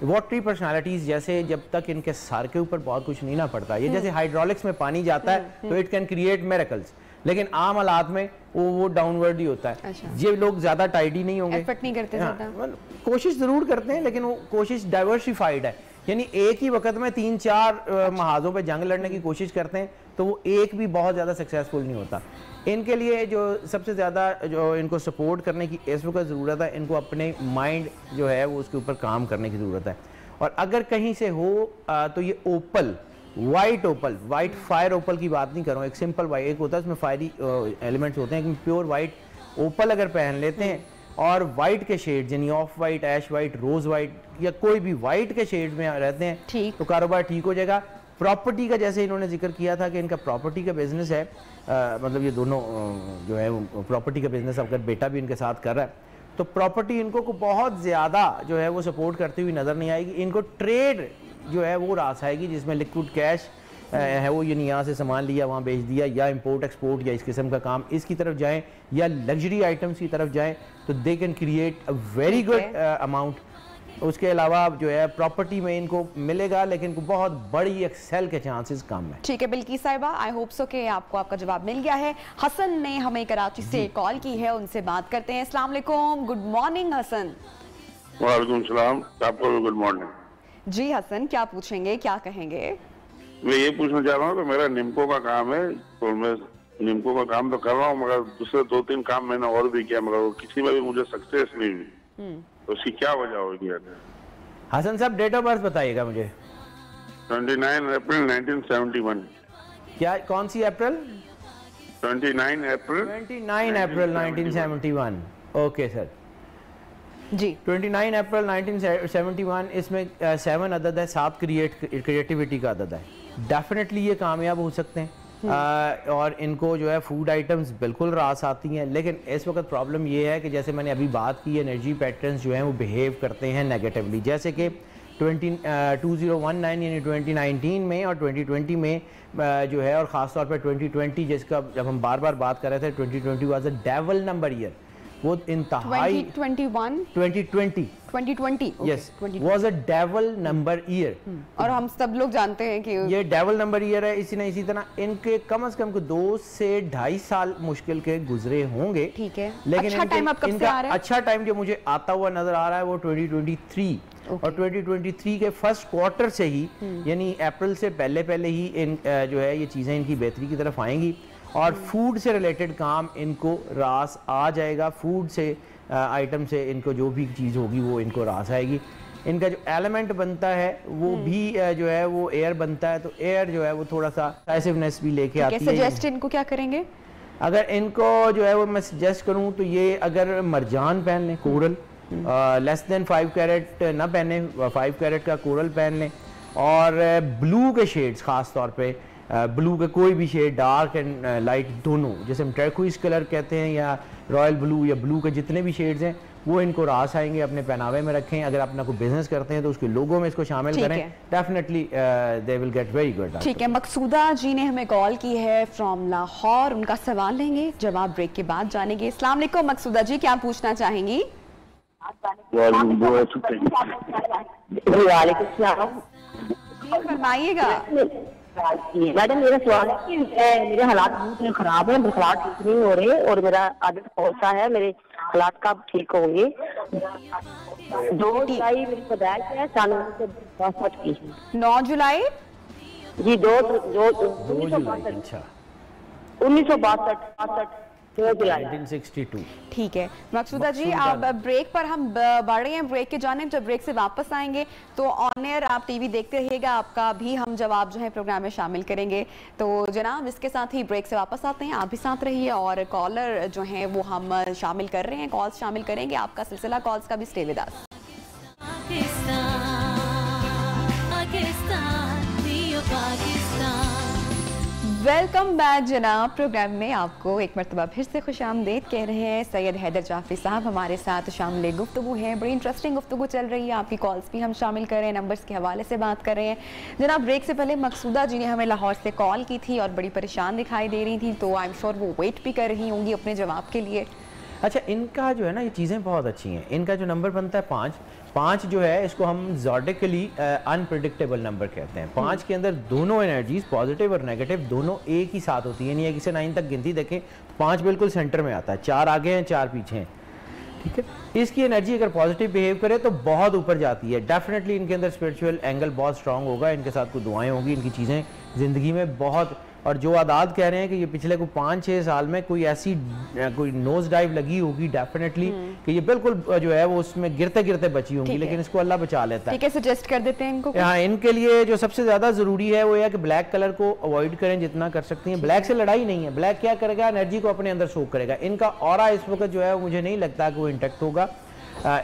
Watery personalities, जैसे जब तक इनके सर के ऊपर बहुत कुछ नहीं ना पड़ता, ये जैसे हाइड्रोलिक्स में पानी जाता है तो इट कैन क्रिएट मिरेकल्स, लेकिन आम हालात में वो डाउनवर्ड ही होता है। ये लोग ज्यादा टाइडी नहीं होंगे, एफर्ट नहीं करते ज़्यादा। कोशिश जरूर करते हैं, लेकिन वो कोशिश डाइवर्सिफाइड है, यानी एक ही वक्त में 3-4 महाजों पे जंग लड़ने की कोशिश करते हैं, तो वो एक भी बहुत ज़्यादा सक्सेसफुल नहीं होता। इनके लिए जो सबसे ज़्यादा जो इनको सपोर्ट करने की इस वक्त ज़रूरत है, इनको अपने माइंड जो है वो उसके ऊपर काम करने की ज़रूरत है। और अगर कहीं से हो तो ये ओपल, वाइट ओपल, वाइट फायर ओपल की बात नहीं कर रहा हूँ, एक सिंपल वाइट, एक होता है उसमें फायरी एलिमेंट्स होते हैं, प्योर वाइट ओपल अगर पहन लेते हैं, और वाइट के शेड यानी off white, ash white, rose white, या कोई भी वाइट के शेड में रहते हैं तो कारोबार ठीक हो जाएगा। प्रॉपर्टी का जैसे इन्होंने जिक्र किया था कि इनका प्रॉपर्टी का बिजनेस है, मतलब ये दोनों जो है प्रॉपर्टी का बिजनेस अगर बेटा भी इनके साथ कर रहा है, तो प्रॉपर्टी इनको को बहुत ज़्यादा जो है वो सपोर्ट करती हुई नज़र नहीं आएगी। इनको ट्रेड जो है वो रास आएगी जिसमें लिक्विड कैश है, वो यानी यहाँ से सामान लिया वहाँ बेच दिया, या इंपोर्ट एक्सपोर्ट या इस किस्म का काम इसकी तरफ जाएं, या लग्जरी आइटम्स की तरफ जाएं, तो they can create a very good amount. उसके अलावा जो है प्रॉपर्टी में इनको मिलेगा, लेकिन बहुत बड़ी एक्सेल के चांसेस कम है। ठीक है बिल्की साहिबा, आई होप सो कि आपको आपका जवाब मिल गया है। हसन ने हमें कराची से कॉल की है, उनसे बात करते हैं। अस्सलाम वालेकुम, गुड मॉर्निंग हसन। वालेकुम सलाम, आपको भी गुड मॉर्निंग। जी हसन, क्या पूछेंगे, क्या कहेंगे? मैं ये पूछना चाह रहा हूँ कि मेरा निम्को का काम है, तो मैं निम्को का काम तो कर रहा हूँ, मगर दूसरे 2-3 काम मैंने और भी किया, मगर किसी में भी मुझे सक्सेस नहीं हुई, तो उसकी क्या वजह होगी? हसन साहब डेट ऑफ बर्थ बताइएगा मुझे। 29 अप्रैल 1971। क्या, कौन सी अप्रैल? 29 अप्रैल 1971। ओके सर जी। 29 अप्रैल 1971, इसमें 7 अदद है, 7 क्रिएटिविटी का अदद है। डेफिनेटली ये कामयाब हो सकते हैं, और इनको जो है फूड आइटम्स बिल्कुल रास आती हैं, लेकिन इस वक्त प्रॉब्लम ये है कि जैसे मैंने अभी बात की, एनर्जी पैटर्न्स जो हैं वो बिहेव करते हैं नेगेटिवली। जैसे कि 2019 यानी 2019 में और 2020 में जो है, और ख़ास तौर पर 2020 जिसका जब हम बार बार बात कर रहे थे, 2020 was a devil number year, वो इंतहाई 2020 yes was a devil number year. और हम सब लोग जानते हैं कि ये डेवल नंबर ईयर है। इसी तरह इनके कम से कम 2 से 2.5 साल मुश्किल के गुजरे होंगे। ठीक है, लेकिन अच्छा टाइम अब कब से आ रहा है? अच्छा टाइम जो मुझे आता हुआ नजर आ रहा है वो 2023 और 2023 के फर्स्ट क्वार्टर से ही, यानी अप्रैल से पहले ही इन जो है ये चीज़ें इनकी बेहतरी की तरफ आएंगी और फूड से रिलेटेड काम इनको रास आ जाएगा। फूड से आइटम से इनको जो भी चीज़ होगी वो इनको रास आएगी। इनका जो एलिमेंट बनता है वो भी जो है वो एयर बनता है, तो एयर जो है वो थोड़ा सा पैसिवनेस भी लेके आती है। सजेस्ट इनको क्या करेंगे? अगर इनको जो है वो मैं सजेस्ट करूँ तो ये अगर मरजान पहन लें, कोरल, लेस देन 5 कैरेट ना पहने, 5 कैरेट का कोरल पहन लें, और ब्लू के शेड्स ख़ास तौर पे ब्लू के कोई भी शेड, डार्क एंड लाइट दोनों, जैसे हम टर्कोइज कलर कहते हैं या रॉयल ब्लू या ब्लू के जितने भी शेड्स हैं वो इनको रास आएंगे, अपने पहनावे में रखें। अगर आप अपना कोई बिजनेस करते हैं तो उसके लोगों में इसको शामिल करें, definitely they will get very good. ठीक है, मकसूदा जी ने हमें कॉल की है फ्रॉम लाहौर, उनका सवाल लेंगे, जवाब ब्रेक के बाद जानेंगे। अस्सलाम वालेकुम मकसूदा जी, क्या पूछना चाहेंगी? फरमाइएगा। मैडम मेरा सवाल है कि मेरे हालात बहुत खराब है, हालात ठीक नहीं हो रहे और मेरा आदत पहुंचा है, मेरे हालात कब ठीक होंगे? 2 जुलाई मेरी पैदाइश है, सन 1962 9 जुलाई जी, 2 जुलाई 1962। ठीक है मकसूदा जी, अब ब्रेक पर हम बढ़ रहे हैं, ब्रेक के जाने जब ब्रेक से वापस आएंगे तो ऑन एयर आप टीवी देखते रहिएगा, आपका भी हम जवाब जो है प्रोग्राम में शामिल करेंगे। तो जनाब इसके साथ ही ब्रेक से वापस आते हैं, आप भी साथ रहिए और कॉलर जो है वो हम शामिल कर रहे हैं, कॉल्स शामिल करेंगे, आपका सिलसिला कॉल्स का भी stay with us. Welcome back जनाब, प्रोग्राम में आपको एक मरतबा फिर से खुश आमदीद कह रहे हैं। सैयद हैदर जाफरी साहब हमारे साथ शामिल गुफ्तगू है, बड़ी इंटरेस्टिंग गुफ्तगू चल रही है, आपकी कॉल्स भी हम शामिल कर रहे हैं, नंबर्स के हवाले से बात कर रहे हैं। जनाब ब्रेक से पहले मकसूदा जी ने हमें लाहौर से कॉल की थी और बड़ी परेशान दिखाई दे रही थी, तो आई एम श्योर वो वेट भी कर रही होंगी अपने जवाब के लिए। अच्छा, इनका जो है ना ये चीज़ें बहुत अच्छी हैं। इनका जो नंबर बनता है 5 जो है इसको हम ज़ोडिकली अनप्रेडिक्टेबल नंबर कहते हैं। 5 के अंदर दोनों एनर्जीज पॉजिटिव और नेगेटिव दोनों एक ही साथ होती है, यानी 1 से 9 तक गिनती देखें 5 बिल्कुल सेंटर में आता है, 4 आगे हैं 4 पीछे हैं। ठीक है, इसकी एनर्जी अगर पॉजिटिव बिहेव करे तो बहुत ऊपर जाती है। डेफिनेटली इनके अंदर स्पिरिचुअल एंगल बहुत स्ट्रांग होगा, इनके साथ कोई दुआएं होगी, इनकी चीज़ें ज़िंदगी में बहुत, और जो आदात कह रहे हैं कि ये पिछले को 5-6 साल में कोई ऐसी कोई नोज डाइव लगी होगी डेफिनेटली कि ये बिल्कुल जो है वो उसमें गिरते गिरते बची होंगी, लेकिन इसको अल्लाह बचा लेता है। ठीक है, सजेस्ट कर देते हैं इनको। हाँ, इनके लिए जो सबसे ज्यादा जरूरी है वो है कि ब्लैक कलर को अवॉइड करें जितना कर सकती हैं। ब्लैक से लड़ाई नहीं है, ब्लैक क्या करेगा, एनर्जी को अपने अंदर सोक करेगा। इनका ऑरा इस वक्त जो है मुझे नहीं लगता कि वो इंटेक्ट होगा,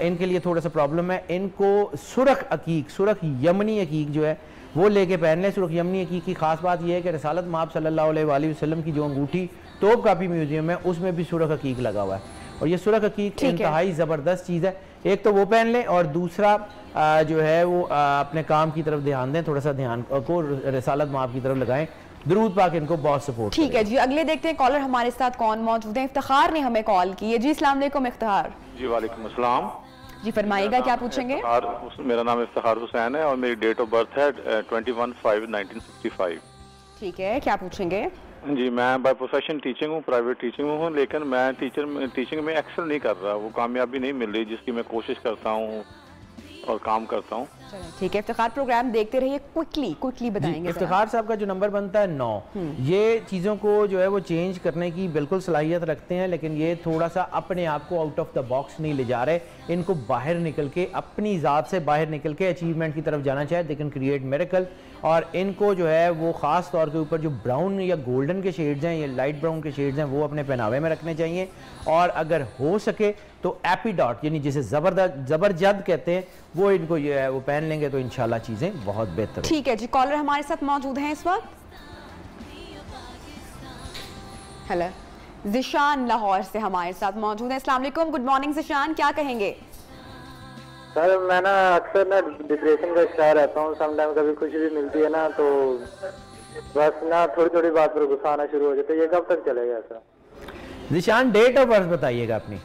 इनके लिए थोड़ा सा प्रॉब्लम है। इनको सुरख अकीक, सुरख यमनी अकीक जो है वो लेके पहन लें। सुरख यमनी अकीक की खास बात यह है कि रसालत माब सल्लल्लाहु अलैहि वसल्लम की जो अंगूठी तोप कापी म्यूजियम है उसमें भी सुरख अकीक लगा हुआ है, और ये सुरख अकीक इंतहाई ज़बरदस्त चीज़ है। एक तो वो पहन लें और दूसरा जो है वो अपने काम की तरफ ध्यान दें, थोड़ा सा ध्यान को रसालत माब की तरफ लगाएं। दुरूद पाक इनको बहुत सपोर्ट। ठीक है जी, अगले देखते हैं कॉलर हमारे साथ कौन मौजूद है। इफ्तिखार ने हमें कॉल की है जी। अस्सलाम वालेकुम इफ्तिखार जी। वालेकुम अस्सलाम जी, फरमाइएगा क्या पूछेंगे? मेरा नाम इफ्तिखार हुसैन है और मेरी डेट ऑफ बर्थ है 21/5/1965। ठीक है, क्या पूछेंगे? जी, मैं बाय प्रोफेशन टीचिंग हूँ, प्राइवेट टीचिंग हूँ, लेकिन मैं टीचिंग में एक्सेल नहीं कर रहा, वो कामयाबी नहीं मिल रही जिसकी मैं कोशिश करता हूँ और काम करता हूँ। ठीक है इफ्तिखार, प्रोग्राम देखते रहिए, क्विकली बताएंगे। इफ्तिखार साहब का जो नंबर बनता है 9, ये चीज़ों को जो है वो चेंज करने की बिल्कुल सलाहियत रखते हैं, लेकिन ये थोड़ा सा अपने आप को आउट ऑफ द बॉक्स नहीं ले जा रहे। इनको बाहर निकल के, अपनी ज़ात से बाहर निकल के अचीवमेंट की तरफ जाना चाहिए, दे कैन क्रिएट मिरेकल। और इनको जो है वो ख़ास तौर के ऊपर जो ब्राउन या गोल्डन के शेड्स हैं या लाइट ब्राउन के शेड्स हैं वो अपने पहनावे में रखने चाहिए, और अगर हो सके तो एपीडॉट यानी जिसे ज़बरदस्त कहते हैं वो इनको जो है वो पहन लेंगे तो इंशाल्लाह चीज़ें बहुत बेहतर। ठीक है जी, कॉलर हमारे साथ मौजूद हैं इस वक्त। हेलो, जिशान लाहौर से हमारे साथ मौजूद है। अस्सलाम वालेकुम, गुड मॉर्निंग जिशान, क्या कहेंगे? सर मैं ना अक्सर ना डिप्रेशन का शिकार रहता हूँ। समटाइम कभी खुशी भी मिलती है ना तो बस ना थोड़ी थोड़ी बात पर गुस्सा आना शुरू हो जाता है। ये कब तक चलेगा ऐसा? जिशान डेट ऑफ बर्थ बताइएगा अपनी।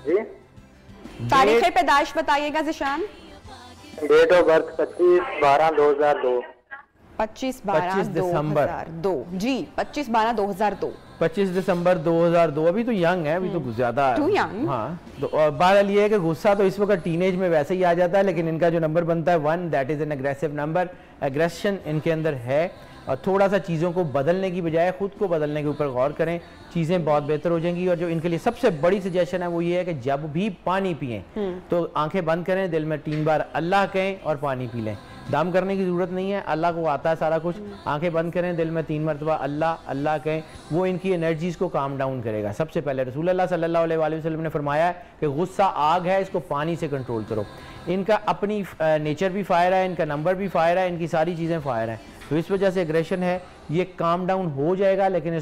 जी तारीख पैदाइश बताइएगा जिशान। Date of birth 25/12/2002। 25/12/2002 जी 25/12/2002। 25 दिसंबर 2002। अभी तो यंग है, अभी तो ज्यादा हाँ। तो बहरहाल ये है कि गुस्सा तो इस वक्त टीनेज में वैसे ही आ जाता है, लेकिन इनका जो नंबर बनता है 1, that is an aggressive number. Aggression इनके अंदर है और थोड़ा सा चीज़ों को बदलने की बजाय खुद को बदलने के ऊपर गौर करें, चीज़ें बहुत बेहतर हो जाएंगी। और जो इनके लिए सबसे बड़ी सजेशन है वो ये है कि जब भी पानी पिएं तो आंखें बंद करें, दिल में 3 बार अल्लाह कहें और पानी पी लें। दम करने की ज़रूरत नहीं है, अल्लाह को आता है सारा कुछ। आंखें बंद करें, दिल में 3 मरतबा अल्लाह अल्लाह कहें, वो इनकी एनर्जीज़ को काम डाउन करेगा। सबसे पहले रसूल अल्लाह सल्लल्लाहु अलैहि वसल्लम ने फरमाया कि गुस्सा आग है, इसको पानी से कंट्रोल करो। इनका अपनी नेचर भी फायर है, इनका नंबर भी फायर है, इनकी सारी चीज़ें फायर हैं, तो इस वजह से एग्रेशन है, ये काम डाउन हो जाएगा। लेकिन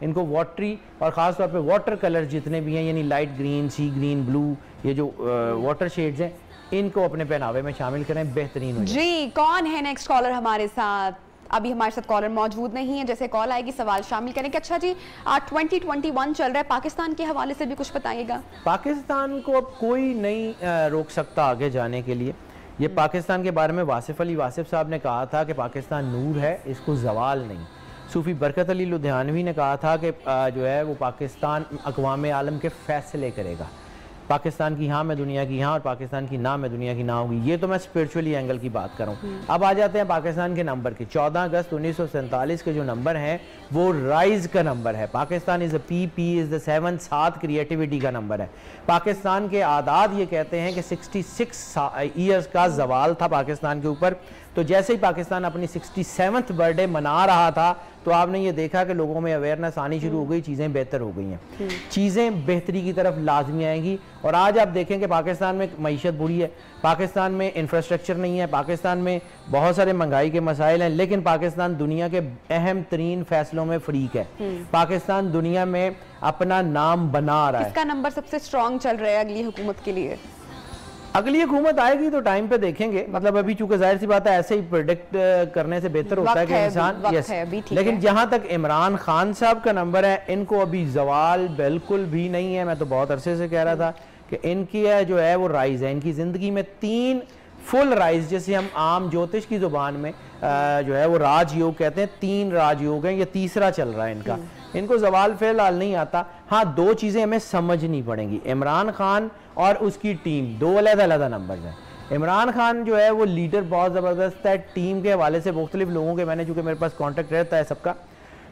इनको वाटरी और ख़ास तौर पे वाटर कलर जितने भी हैं, यानी लाइट ग्रीन, सी ग्रीन, ब्लू, ये जो वाटर शेड्स हैं, इनको अपने पहनावे में शामिल करें, बेहतरीन हो जाए। जी कौन है नेक्स्ट कॉलर हमारे साथ? अभी हमारे साथ कॉलर मौजूद नहीं है, जैसे कॉल आएगी सवाल शामिल करेंगे। अच्छा जी 2021 चल रहा है, पाकिस्तान के हवाले से भी कुछ बताइएगा। पाकिस्तान को अब कोई नहीं रोक सकता आगे जाने के लिए। ये पाकिस्तान के बारे में वासिफ अली वासिफ साहब ने कहा था कि पाकिस्तान नूर है, इसको जवाल नहीं। सूफी बरकत अली लुधियानवी ने कहा था कि जो है वो पाकिस्तान अक़वाम आलम के फैसले करेगा। पाकिस्तान की हाँ में दुनिया की हाँ और पाकिस्तान की ना में दुनिया की ना होगी। ये तो मैं स्पिरिचुअली एंगल की बात कर रहा हूँ। अब आ जाते हैं पाकिस्तान के नंबर के। 14 अगस्त 1947 के जो नंबर हैं वो राइज का नंबर है। Pakistan is a P is the 7, 7 creativity का नंबर है। पाकिस्तान के आदाद ये कहते हैं कि 66 ईयर्स का जवाल था पाकिस्तान के ऊपर। तो जैसे ही पाकिस्तान अपनी 67th बर्थडे मना रहा था तो आपने ये देखा कि लोगों में अवेयरनेस आनी शुरू हो गई, चीज़ें बेहतर हो गई हैं, चीज़ें बेहतरी की तरफ लाजमी आएंगी। और आज आप देखें कि पाकिस्तान में मईशत बुरी है, पाकिस्तान में इंफ्रास्ट्रक्चर नहीं है, पाकिस्तान में बहुत सारे महंगाई के मसाइल हैं, लेकिन पाकिस्तान दुनिया के अहम तरीन फैसलों में फरीक है। पाकिस्तान दुनिया में अपना नाम बना रहा है। इसका नंबर सबसे स्ट्रॉन्ग चल रहा है अगली हुकूमत के लिए। अगली हुकूमत आएगी तो टाइम पे देखेंगे, मतलब अभी चूंकि जाहिर सी बात है ऐसे ही प्रेडिक्ट करने से बेहतर होता है कि इंसान। यस, लेकिन जहां तक इमरान खान साहब का नंबर है, इनको अभी जवाल बिल्कुल भी नहीं है। मैं तो बहुत अरसे से कह रहा था कि इनकी जो है वो राइज है, इनकी जिंदगी में 3 फुल राइज, जैसे हम आम ज्योतिष की जुबान में जो है वो राजयोग कहते हैं, 3 राजयोग हैं, ये तीसरा चल रहा है इनका। इनको जवाल फिलहाल नहीं आता। हाँ 2 चीज़ें हमें समझनी पड़ेंगी। इमरान खान और उसकी टीम 2 अलग-अलग नंबर हैं। इमरान खान जो है वो लीडर बहुत ज़बरदस्त है। टीम के हवाले से मुख्तलिफ लोगों के, मैंने चूँकि मेरे पास कॉन्टेक्ट रहता है सबका,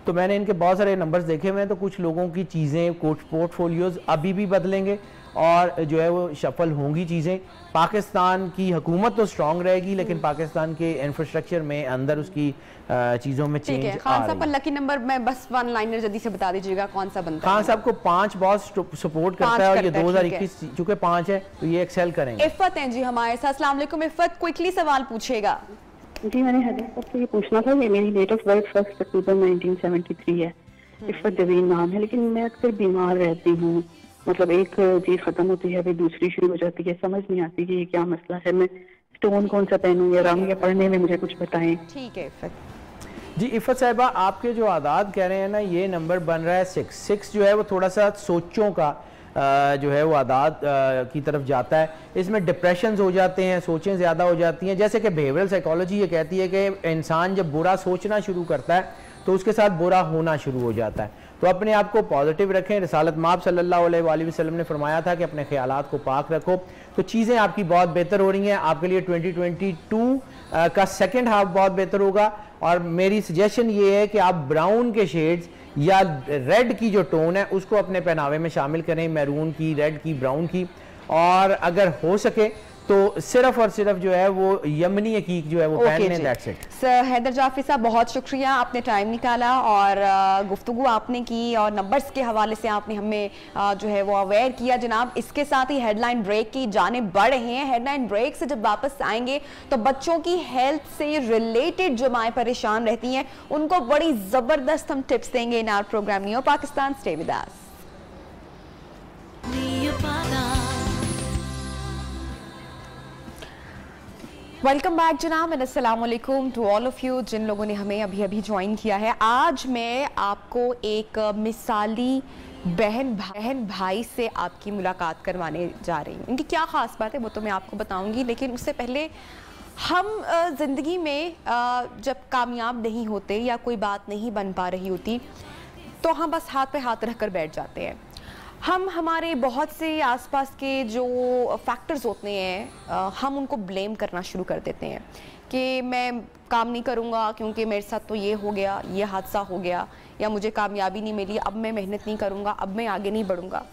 तो मैंने इनके बहुत सारे नंबर्स देखे हुए हैं। तो कुछ लोगों की चीज़ें, कुछ पोर्टफोलियोज़ अभी भी बदलेंगे और जो है वो शफल होंगी चीज़ें। पाकिस्तान की हुकूमत तो स्ट्रांग रहेगी, लेकिन पाकिस्तान के इंफ्रास्ट्रक्चर में अंदर उसकी चीज़ों में चेंज आ रही है। खान साहब का लकी नंबर में बस 1 लाइनर जल्दी से बता दीजिएगा कौन सा बनता है? खान साहब को 5 बहुत सपोर्ट करता है और ये 2021 चूंकि 5 है तो ये एक्सेल करेंगे। इफ़त हैं जी हमारे साथ। अस्सलाम वालेकुम इफ़त, क्विकली सवाल पूछेगा। जी मैंने हदीस से ये पूछना था कि मेरी डेट ऑफ बर्थ 1 अक्टूबर 1973 है। इफ़त जवीन नाम है, लेकिन मैं अक्सर बीमार रहती हूँ। मतलब एक चीज खत्म होती है फिर दूसरी शुरू हो जाती है, समझ नहीं आती कि ये क्या मसला है। मैं स्टोन कौन सा पहनूं या रंग, या पढ़ने में मुझे कुछ बताएं। ठीक है इफ़त जी। इफ़त साहिबा, आपके जो आदाद कह रहे हैं ना, ये नंबर बन रहा है 6 जो है वो थोड़ा सा सोचों का जो है वो आदाद की तरफ जाता है। इसमें डिप्रेशंस हो जाते हैं, सोचें ज़्यादा हो जाती हैं। जैसे कि बिहेवियरल साइकोलॉजी ये कहती है कि इंसान जब बुरा सोचना शुरू करता है तो उसके साथ बुरा होना शुरू हो जाता है। तो अपने आप को पॉजिटिव रखें। रिसालत माब सल्लल्लाहु अलैहि वसल्लम ने फरमाया था कि अपने ख्यालात को पाक रखो। तो चीज़ें आपकी बहुत बेहतर हो रही हैं। आपके लिए 2022 का सेकंड हाफ बहुत बेहतर होगा। और मेरी सजेशन ये है कि आप ब्राउन के शेड्स या रेड की जो टोन है उसको अपने पहनावे में शामिल करें, मैरून की, रेड की, ब्राउन की। और अगर हो सके तो सिर्फ और सिर्फ जो है वो यमनी हकीक जो है वो पहन लें। That's it. सर हैदर जाफी साहब, बहुत शुक्रिया, आपने टाइम निकाला और गुफ्तगू आपने की और नंबर्स के हवाले से आपने हमें जो है वो अवेयर किया जनाब। इसके साथ ही हेडलाइन ब्रेक की जानिब बढ़ रहे हैं। हेडलाइन ब्रेक से जब वापस आएंगे तो बच्चों की हेल्थ से रिलेटेड जो माएँ परेशान रहती हैं उनको बड़ी ज़बरदस्त हम टिप्स देंगे in our programme new Pakistan. Stay with us. Welcome back जनाब एंड अस्सलाम वालेकुम टू ऑल ऑफ यू जिन लोगों ने हमें अभी अभी ज्वाइन किया है। आज मैं आपको एक मिसाली बहन भाई से आपकी मुलाकात करवाने जा रही हूँ। इनकी क्या ख़ास बात है वो तो मैं आपको बताऊँगी, लेकिन उससे पहले हम ज़िंदगी में जब कामयाब नहीं होते या कोई बात नहीं बन पा रही होती तो हम बस हाथ पे हाथ रख कर बैठ जाते हैं। हम हमारे बहुत से आसपास के जो फैक्टर्स होते हैं हम उनको ब्लेम करना शुरू कर देते हैं कि मैं काम नहीं करूँगा क्योंकि मेरे साथ तो ये हो गया, ये हादसा हो गया, या मुझे कामयाबी नहीं मिली, अब मैं मेहनत नहीं करूँगा, अब मैं आगे नहीं बढ़ूँगा।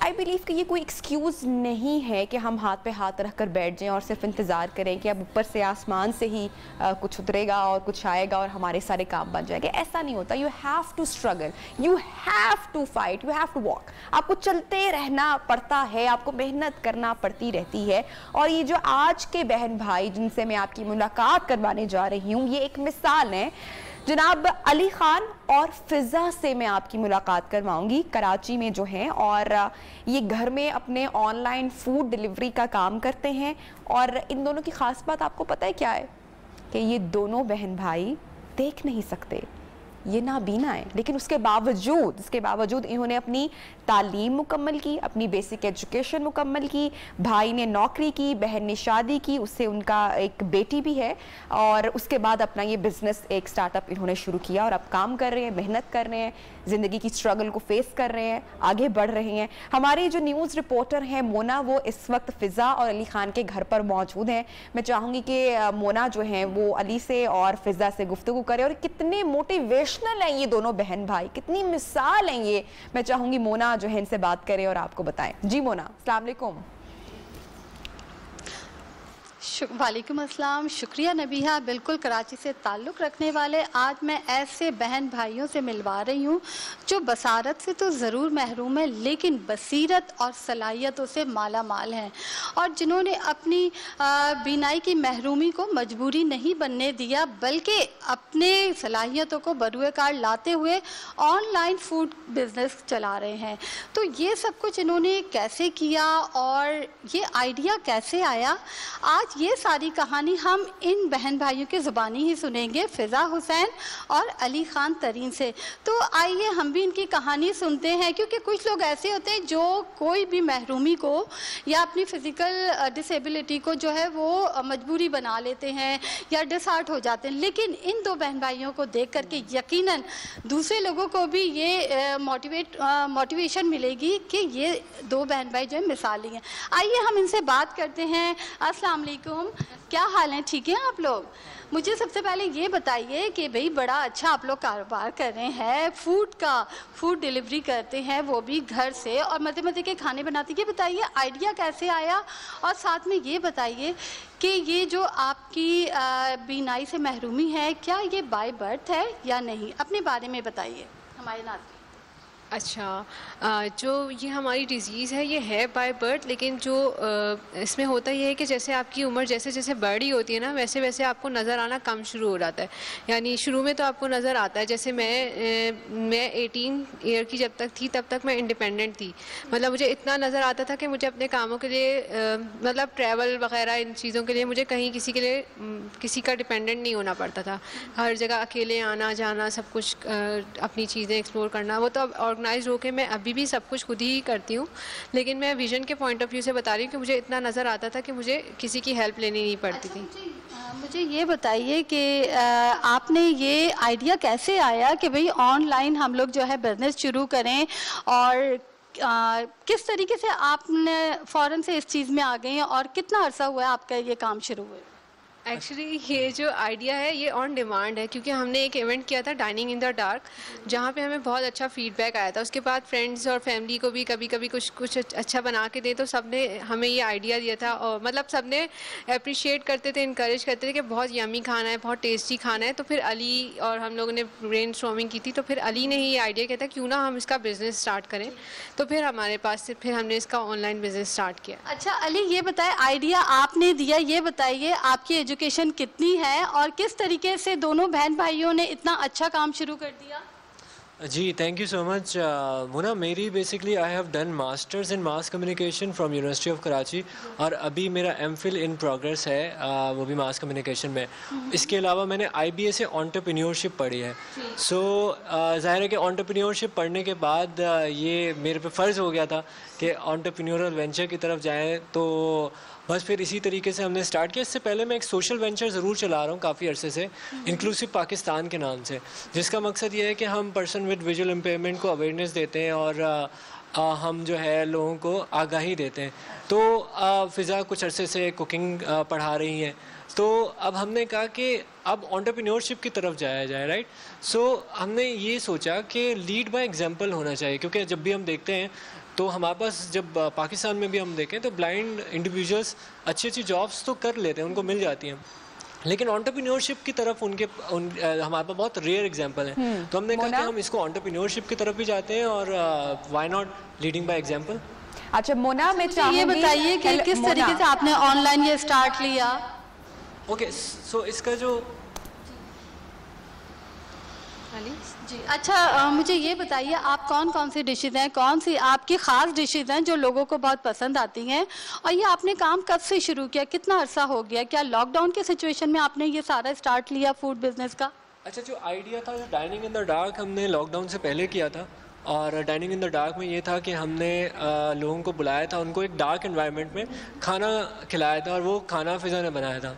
आई बिलीव कि ये कोई एक्सक्यूज़ नहीं है कि हम हाथ पे हाथ रख कर बैठ जाएं और सिर्फ इंतज़ार करें कि अब ऊपर से आसमान से ही कुछ उतरेगा और कुछ आएगा और हमारे सारे काम बन जाएंगे। ऐसा नहीं होता। You have to struggle, you have to fight, you have to walk. आपको चलते रहना पड़ता है, आपको मेहनत करना पड़ती रहती है। और ये जो आज के बहन भाई जिनसे मैं आपकी मुलाकात करवाने जा रही हूँ, ये एक मिसाल है। जनाब अली खान और फिज़ा से मैं आपकी मुलाकात करवाऊंगी, कराची में जो हैं, और ये घर में अपने ऑनलाइन फूड डिलीवरी का काम करते हैं। और इन दोनों की ख़ास बात आपको पता है क्या है? कि ये दोनों बहन भाई देख नहीं सकते, ये नाबीना है, लेकिन उसके बावजूद इन्होंने अपनी तालीम मुकम्मल की, अपनी बेसिक एजुकेशन मुकम्मल की। भाई ने नौकरी की, बहन ने शादी की, उससे उनका एक बेटी भी है, और उसके बाद अपना ये बिज़नेस एक स्टार्टअप इन्होंने शुरू किया और अब काम कर रहे हैं, मेहनत कर रहे हैं, ज़िंदगी की स्ट्रगल को फेस कर रहे हैं, आगे बढ़ रहे हैं। हमारी जो न्यूज़ रिपोर्टर हैं मोना, वो इस वक्त फ़िज़ा और अली खान के घर पर मौजूद हैं। मैं चाहूँगी कि मोना जो हैं वो अली से और फ़िज़ा से गुफ्तगू करें, और कितने मोटिवेशनल हैं ये दोनों बहन भाई, कितनी मिसाल हैं ये। मैं चाहूँगी मोना जो है इनसे बात करें और आपको बताएं। जी मोना, अस्सलाम वालेकुम। वालेकुम अस्सलाम। शुक्रिया नबीहा। बिल्कुल कराची से ताल्लुक़ रखने वाले आज मैं ऐसे बहन भाइयों से मिलवा रही हूँ जो बसारत से तो ज़रूर महरूम है, लेकिन बसीरत और सलाहियतों से माला माल हैं, और जिन्होंने अपनी बीनाई की महरूमी को मजबूरी नहीं बनने दिया, बल्कि अपने सलाहियतों को बरूए कार लाते हुए ऑनलाइन फूड बिज़नेस चला रहे हैं। तो ये सब कुछ इन्होंने कैसे किया और ये आइडिया कैसे आया, आज ये सारी कहानी हम इन बहन भाइयों के ज़ुबानी ही सुनेंगे, फ़िज़ा हुसैन और अली ख़ान तरीन से। तो आइए हम भी इनकी कहानी सुनते हैं, क्योंकि कुछ लोग ऐसे होते हैं जो कोई भी महरूमी को या अपनी फ़िज़िकल डिसेबिलिटी को जो है वो मजबूरी बना लेते हैं या डिसहार्ट हो जाते हैं, लेकिन इन दो बहन भाइयों को देख करके यकीनन दूसरे लोगों को भी ये मोटिवेशन मिलेगी कि ये दो बहन भाई जो है मिसाली हैं। आइए हम इनसे बात करते हैं। अस्सलाम वालेकुम, क्या हाल है? ठीक है आप लोग? मुझे सबसे पहले ये बताइए कि भाई बड़ा अच्छा आप लोग कारोबार कर रहे हैं, फूड डिलीवरी करते हैं, वो भी घर से, और मज़े मज़े के खाने बनाते हैं। ये बताइए आइडिया कैसे आया, और साथ में ये बताइए कि ये जो आपकी बीनाई से महरूमी है, क्या ये बाय बर्थ है या नहीं? अपने बारे में बताइए हमारे नाते। अच्छा, जो ये हमारी डिज़ीज़ है ये है बाय बर्थ, लेकिन जो इसमें होता ये है कि जैसे आपकी उम्र जैसे जैसे बड़ी होती है ना, वैसे वैसे आपको नज़र आना कम शुरू हो जाता है। यानी शुरू में तो आपको नज़र आता है, जैसे मैं 18 ईयर की जब तक थी तब तक मैं इंडिपेंडेंट थी। मतलब मुझे इतना नज़र आता था कि मुझे अपने कामों के लिए मतलब ट्रैवल वगैरह इन चीज़ों के लिए मुझे कहीं किसी का डिपेंडेंट नहीं होना पड़ता था। हर जगह अकेले आना जाना, सब कुछ अपनी चीज़ें एक्सप्लोर करना, वो तो अब ऑर्गेनाइज होकर मैं अभी भी सब कुछ खुद ही करती हूँ। लेकिन मैं विजन के पॉइंट ऑफ व्यू से बता रही हूँ कि मुझे इतना नज़र आता था कि मुझे किसी की हेल्प लेनी नहीं पड़ती थी। मुझे ये बताइए कि आपने ये आइडिया कैसे आया कि भाई ऑनलाइन हम लोग जो है बिज़नेस शुरू करें, और किस तरीके से आपने फ़ौरन से इस चीज़ में आ गए हैं, और कितना अरसा हुआ है आपका ये काम शुरू हुए? एक्चुअली ये जो आइडिया है ये ऑन डिमांड है, क्योंकि हमने एक इवेंट किया था डाइनिंग इन द डार्क, जहाँ पे हमें बहुत अच्छा फीडबैक आया था। उसके बाद फ्रेंड्स और फैमिली को भी कभी कभी कुछ अच्छा बना के दे, तो सब ने हमें ये आइडिया दिया था, और मतलब सब ने अप्रिशिएट करते थे, इनकरेज करते थे कि बहुत यमी खाना है, बहुत टेस्टी खाना है। तो फिर अली और हम लोगों ने ब्रेन स्टॉर्मिंग की थी, तो फिर अली ने ही ये आइडिया किया था क्यों ना हम इसका बिज़नेस स्टार्ट करें। तो फिर हमारे पास से फिर हमने इसका ऑनलाइन बिज़नेस स्टार्ट किया। अच्छा अली, ये बताएं आइडिया आपने दिया, ये बताइए आपकी एजुकेशन कितनी है और किस तरीके से दोनों बहन भाइयों ने इतना अच्छा काम शुरू कर दिया? जी थैंक यू सो मच मुना। मेरी basically I have done masters in mass communication from university of Karachi और अभी मेरा एमफिल इन प्रोग्रेस है, वो भी मास कम्युनिकेशन में। इसके अलावा मैंने IBA से एंटरप्रेन्योरशिप पढ़ी है। सो ज़ाहिर है कि एंटरप्रेन्योरशिप पढ़ने के बाद ये मेरे पे फ़र्ज़ हो गया था कि एंटरप्रेन्योरल वेंचर की तरफ जाएँ, तो बस फिर इसी तरीके से हमने स्टार्ट किया। इससे पहले मैं एक सोशल वेंचर ज़रूर चला रहा हूँ काफ़ी अरसे से, इंक्लूसिव पाकिस्तान के नाम से, जिसका मकसद ये है कि हम पर्सन विद विजुअल इम्पेयरमेंट को अवेयरनेस देते हैं और हम जो है लोगों को आगाही देते हैं। तो फ़िज़ा कुछ अरसे से कुकिंग पढ़ा रही हैं, तो अब हमने कहा कि अब एंटरप्रेन्योरशिप की तरफ जाया जाए, राइट। सो हमने ये सोचा कि लीड बाय एग्जांपल होना चाहिए, क्योंकि जब भी हम देखते हैं तो हमारे पास, जब पाकिस्तान में भी हम देखें तो ब्लाइंड इंडिविजुअल्स अच्छी अच्छी जॉब्स तो कर लेते हैं, उनको मिल जाती हैं, लेकिन एंटरप्रेन्योरशिप की तरफ हमारे पास बहुत रेयर एग्जांपल है। तो हमने कहा कि हम इसको एंटरप्रेन्योरशिप की तरफ भी जाते हैं और why not leading by example. अच्छा मोना, मैं चाहूंगी ये बताइए कि किस तरीके से आपने ऑनलाइन ये स्टार्ट लिया। ओके, सो इसका जो जी अच्छा, मुझे ये बताइए आप कौन कौन सी डिशेज़ हैं, कौन सी आपकी ख़ास डिशेज़ हैं जो लोगों को बहुत पसंद आती हैं, और ये आपने काम कब से शुरू किया, कितना अरसा हो गया, क्या लॉकडाउन के सिचुएशन में आपने ये सारा स्टार्ट लिया फूड बिजनेस का? अच्छा, जो आइडिया था जो डाइनिंग इन द डार्क हमने लॉकडाउन से पहले किया था, और डाइनिंग इन द डार्क में ये था कि हमने लोगों को बुलाया था, उनको एक डार्क एनवायरनमेंट में खाना खिलाया था, और वो खाना फ़िज़ा ने बनाया था।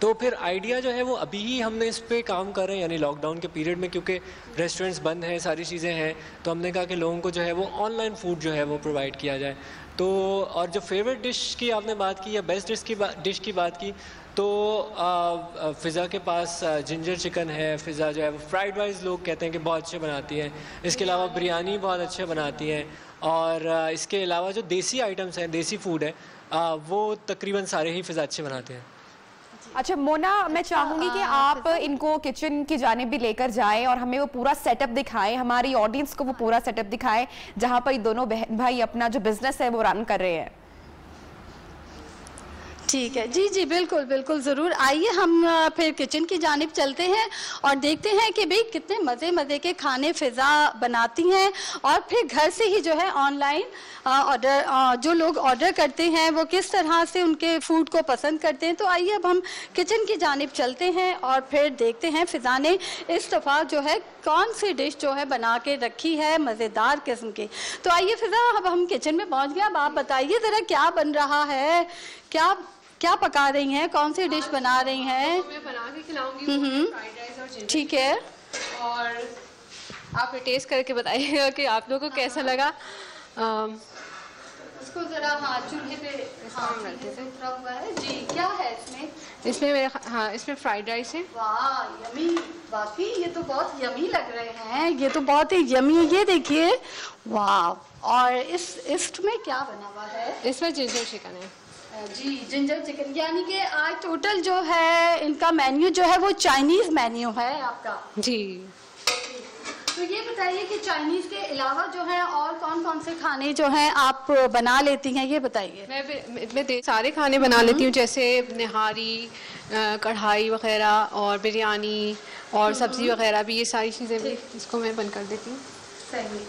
तो फिर आइडिया जो है वो अभी ही हमने इस पे काम कर रहे हैं, यानी लॉकडाउन के पीरियड में, क्योंकि रेस्टोरेंट्स बंद हैं, सारी चीज़ें हैं, तो हमने कहा कि लोगों को जो है वो ऑनलाइन फूड जो है वो प्रोवाइड किया जाए। तो और जो फेवरेट डिश की आपने बात की या बेस्ट डिश की बात की, तो फ़िज़ा के पास जिंजर चिकन है। फ़िज़ा जो है वो फ्राइड राइस लोग कहते हैं कि बहुत अच्छे बनाती है, इसके अलावा बिरयानी बहुत अच्छे बनाती है, और इसके अलावा जो देसी आइटम्स हैं, देसी फूड है, वो तकरीबन सारे ही फ़िज़ा अच्छे बनाते हैं। अच्छा मोना, मैं चाहूंगी कि आप इनको किचन की जानिब भी लेकर जाएं और हमें वो पूरा सेटअप दिखाएं, हमारी ऑडियंस को वो पूरा सेटअप दिखाएं जहां पर दोनों बहन भाई अपना जो बिजनेस है वो रन कर रहे हैं। ठीक है, जी जी बिल्कुल बिल्कुल ज़रूर। आइए हम फिर किचन की जानिब चलते हैं और देखते हैं कि भाई कितने मज़े के खाने फ़िज़ा बनाती हैं, और फिर घर से ही जो है ऑनलाइन ऑर्डर, जो लोग ऑर्डर करते हैं वो किस तरह से उनके फूड को पसंद करते हैं। तो आइए अब हम किचन की जानिब चलते हैं और फिर देखते हैं फ़िज़ा ने इस दफ़ा जो है कौन सी डिश जो है बना के रखी है मज़ेदार किस्म की। तो आइए फ़िज़ा, अब हम किचन में पहुँच गए, अब आप बताइए ज़रा क्या बन रहा है, क्या पका रही हैं, कौन सी डिश बना रही हैं? मैं बना के खिलाऊंगी फ्राइड राइस और जिंजर। ठीक है, और आप टेस्ट करके बताइएगा कि आप लोगों को कैसा लगा। इसको जरा चूल्हे पे उतरा हुआ है जी। क्या है इसमें मेरे इसमें फ्राइड राइस है। वाह यमी, वाकई ये तो बहुत यमी लग रहे हैं, ये तो बहुत ही यमी है। ये देखिए, वाह। और इसमें क्या बना हुआ है? इसमें जिंजर चिकन है जी, जिंजर चिकन, यानी कि आज टोटल जो है इनका मेन्यू जो है वो चाइनीज़ मेन्यू है आपका जी। तो ये बताइए कि चाइनीज़ के अलावा जो है और कौन कौन से खाने जो हैं आप बना लेती हैं, ये बताइए। मैं सारे खाने बना लेती हूँ, जैसे निहारी, कढ़ाई वगैरह और बिरयानी और सब्ज़ी वगैरह भी, ये सारी चीज़ें भी इसको मैं बंद कर देती हूँ। सही।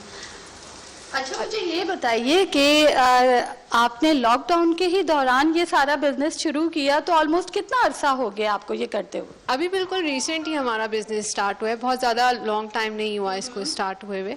अच्छा, मुझे ये बताइए कि आपने लॉकडाउन के ही दौरान ये सारा बिजनेस शुरू किया, तो ऑलमोस्ट कितना अरसा हो गया आपको ये करते हुए? अभी बिल्कुल रिसेंट ही हमारा बिजनेस स्टार्ट हुआ है, बहुत ज़्यादा लॉन्ग टाइम नहीं हुआ इसको स्टार्ट हुए हुए।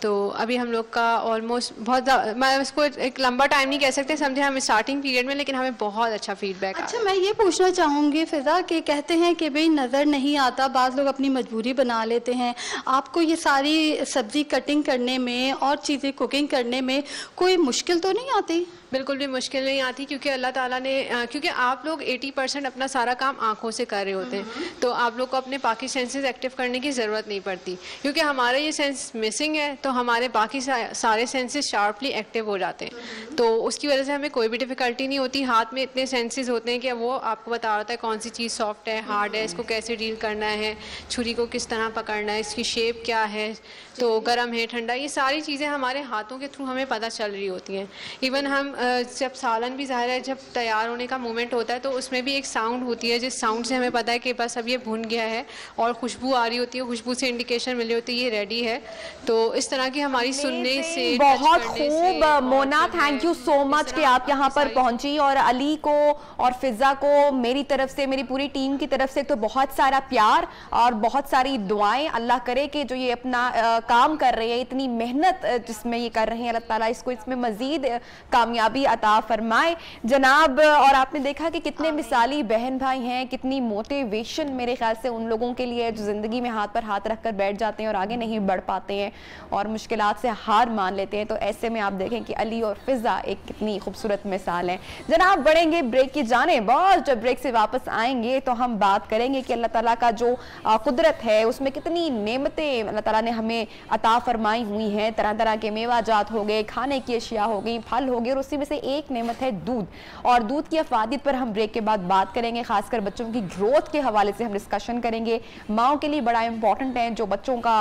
तो अभी हम लोग का ऑलमोस्ट बहुत, मैं उसको एक लंबा टाइम नहीं कह सकते, समझे हम स्टार्टिंग पीरियड में, लेकिन हमें बहुत अच्छा फीडबैक। अच्छा, मैं ये पूछना चाहूँगी फ़िज़ा कि कहते हैं कि भाई नज़र नहीं आता, बाज़ लोग अपनी मजबूरी बना लेते हैं, आपको ये सारी सब्ज़ी कटिंग करने में और चीज़ें कुकिंग करने में कोई मुश्किल तो नहीं आती? बिल्कुल भी मुश्किल नहीं आती, क्योंकि अल्लाह ताला ने, क्योंकि आप लोग 80% अपना सारा काम आंखों से कर रहे होते हैं, तो आप लोग को अपने बाकी सेंसेस एक्टिव करने की ज़रूरत नहीं पड़ती, क्योंकि हमारा ये सेंस मिसिंग है, तो हमारे बाकी सारे सेंसेस शार्पली एक्टिव हो जाते हैं, तो उसकी वजह से हमें कोई भी डिफ़िकल्टी नहीं होती। हाथ में इतने सेंसेस होते हैं कि वो आपको बता रहा है कौन सी चीज़ सॉफ्ट है, हार्ड है, इसको कैसे डील करना है, छुरी को किस तरह पकड़ना है, इसकी शेप क्या है, तो गर्म है ठंडा, ये सारी चीज़ें हमारे हाथों के थ्रू हमें पता चल रही होती हैं। इवन हम जब सालन भी ज़ाहिर है जब तैयार होने का मोमेंट होता है तो उसमें भी एक साउंड होती है जिस साउंड से हमें पता है कि बस अब ये भुन गया है, और खुशबू आ रही होती है, खुशबू से इंडिकेशन मिली होती है ये रेडी है। तो इस तरह की हमारी सुनने से, बहुत खूब Mona, thank you so much कि आप यहाँ पर पहुंची, और अली को और फिजा को मेरी तरफ से, मेरी पूरी टीम की तरफ से तो बहुत सारा प्यार और बहुत सारी दुआएं। अल्लाह करे कि जो ये अपना काम कर रहे हैं, इतनी मेहनत जिसमें ये कर रहे हैं, अल्लाह ताला इसको इसमें मजीद कामयाबी अता फरमाए जनाब। और आपने देखा कि कितने मिसाली बहन भाई हैं, कितनी मोटिवेशन मेरे ख्याल से उन लोगों के लिए जो ज़िंदगी में हाथ पर हाथ रखकर बैठ जाते हैं और आगे नहीं बढ़ पाते हैं और मुश्किलात से हार मान लेते हैं। तो ऐसे में आप देखें कि अली और फिजा एक कितनी खूबसूरत मिसाल है। जनाब बढ़ेंगे ब्रेक की जानिब, और जब ब्रेक से वापस आएंगे तो हम बात करेंगे कि अल्लाह ताला का जो कुदरत है उसमें कितनी नेमतें अल्लाह ताला ने हमें अता फरमाई हुई हैं। तरह तरह के मेवा जात हो गए, खाने की अशिया हो गई, फल हो गए, और उसी में से एक नेमत है दूध। और दूध की अफादियत पर हम ब्रेक के बाद बात करेंगे, खासकर बच्चों की ग्रोथ के हवाले से हम डिस्कशन करेंगे। माओ के लिए बड़ा इंपॉर्टेंट है, जो बच्चों का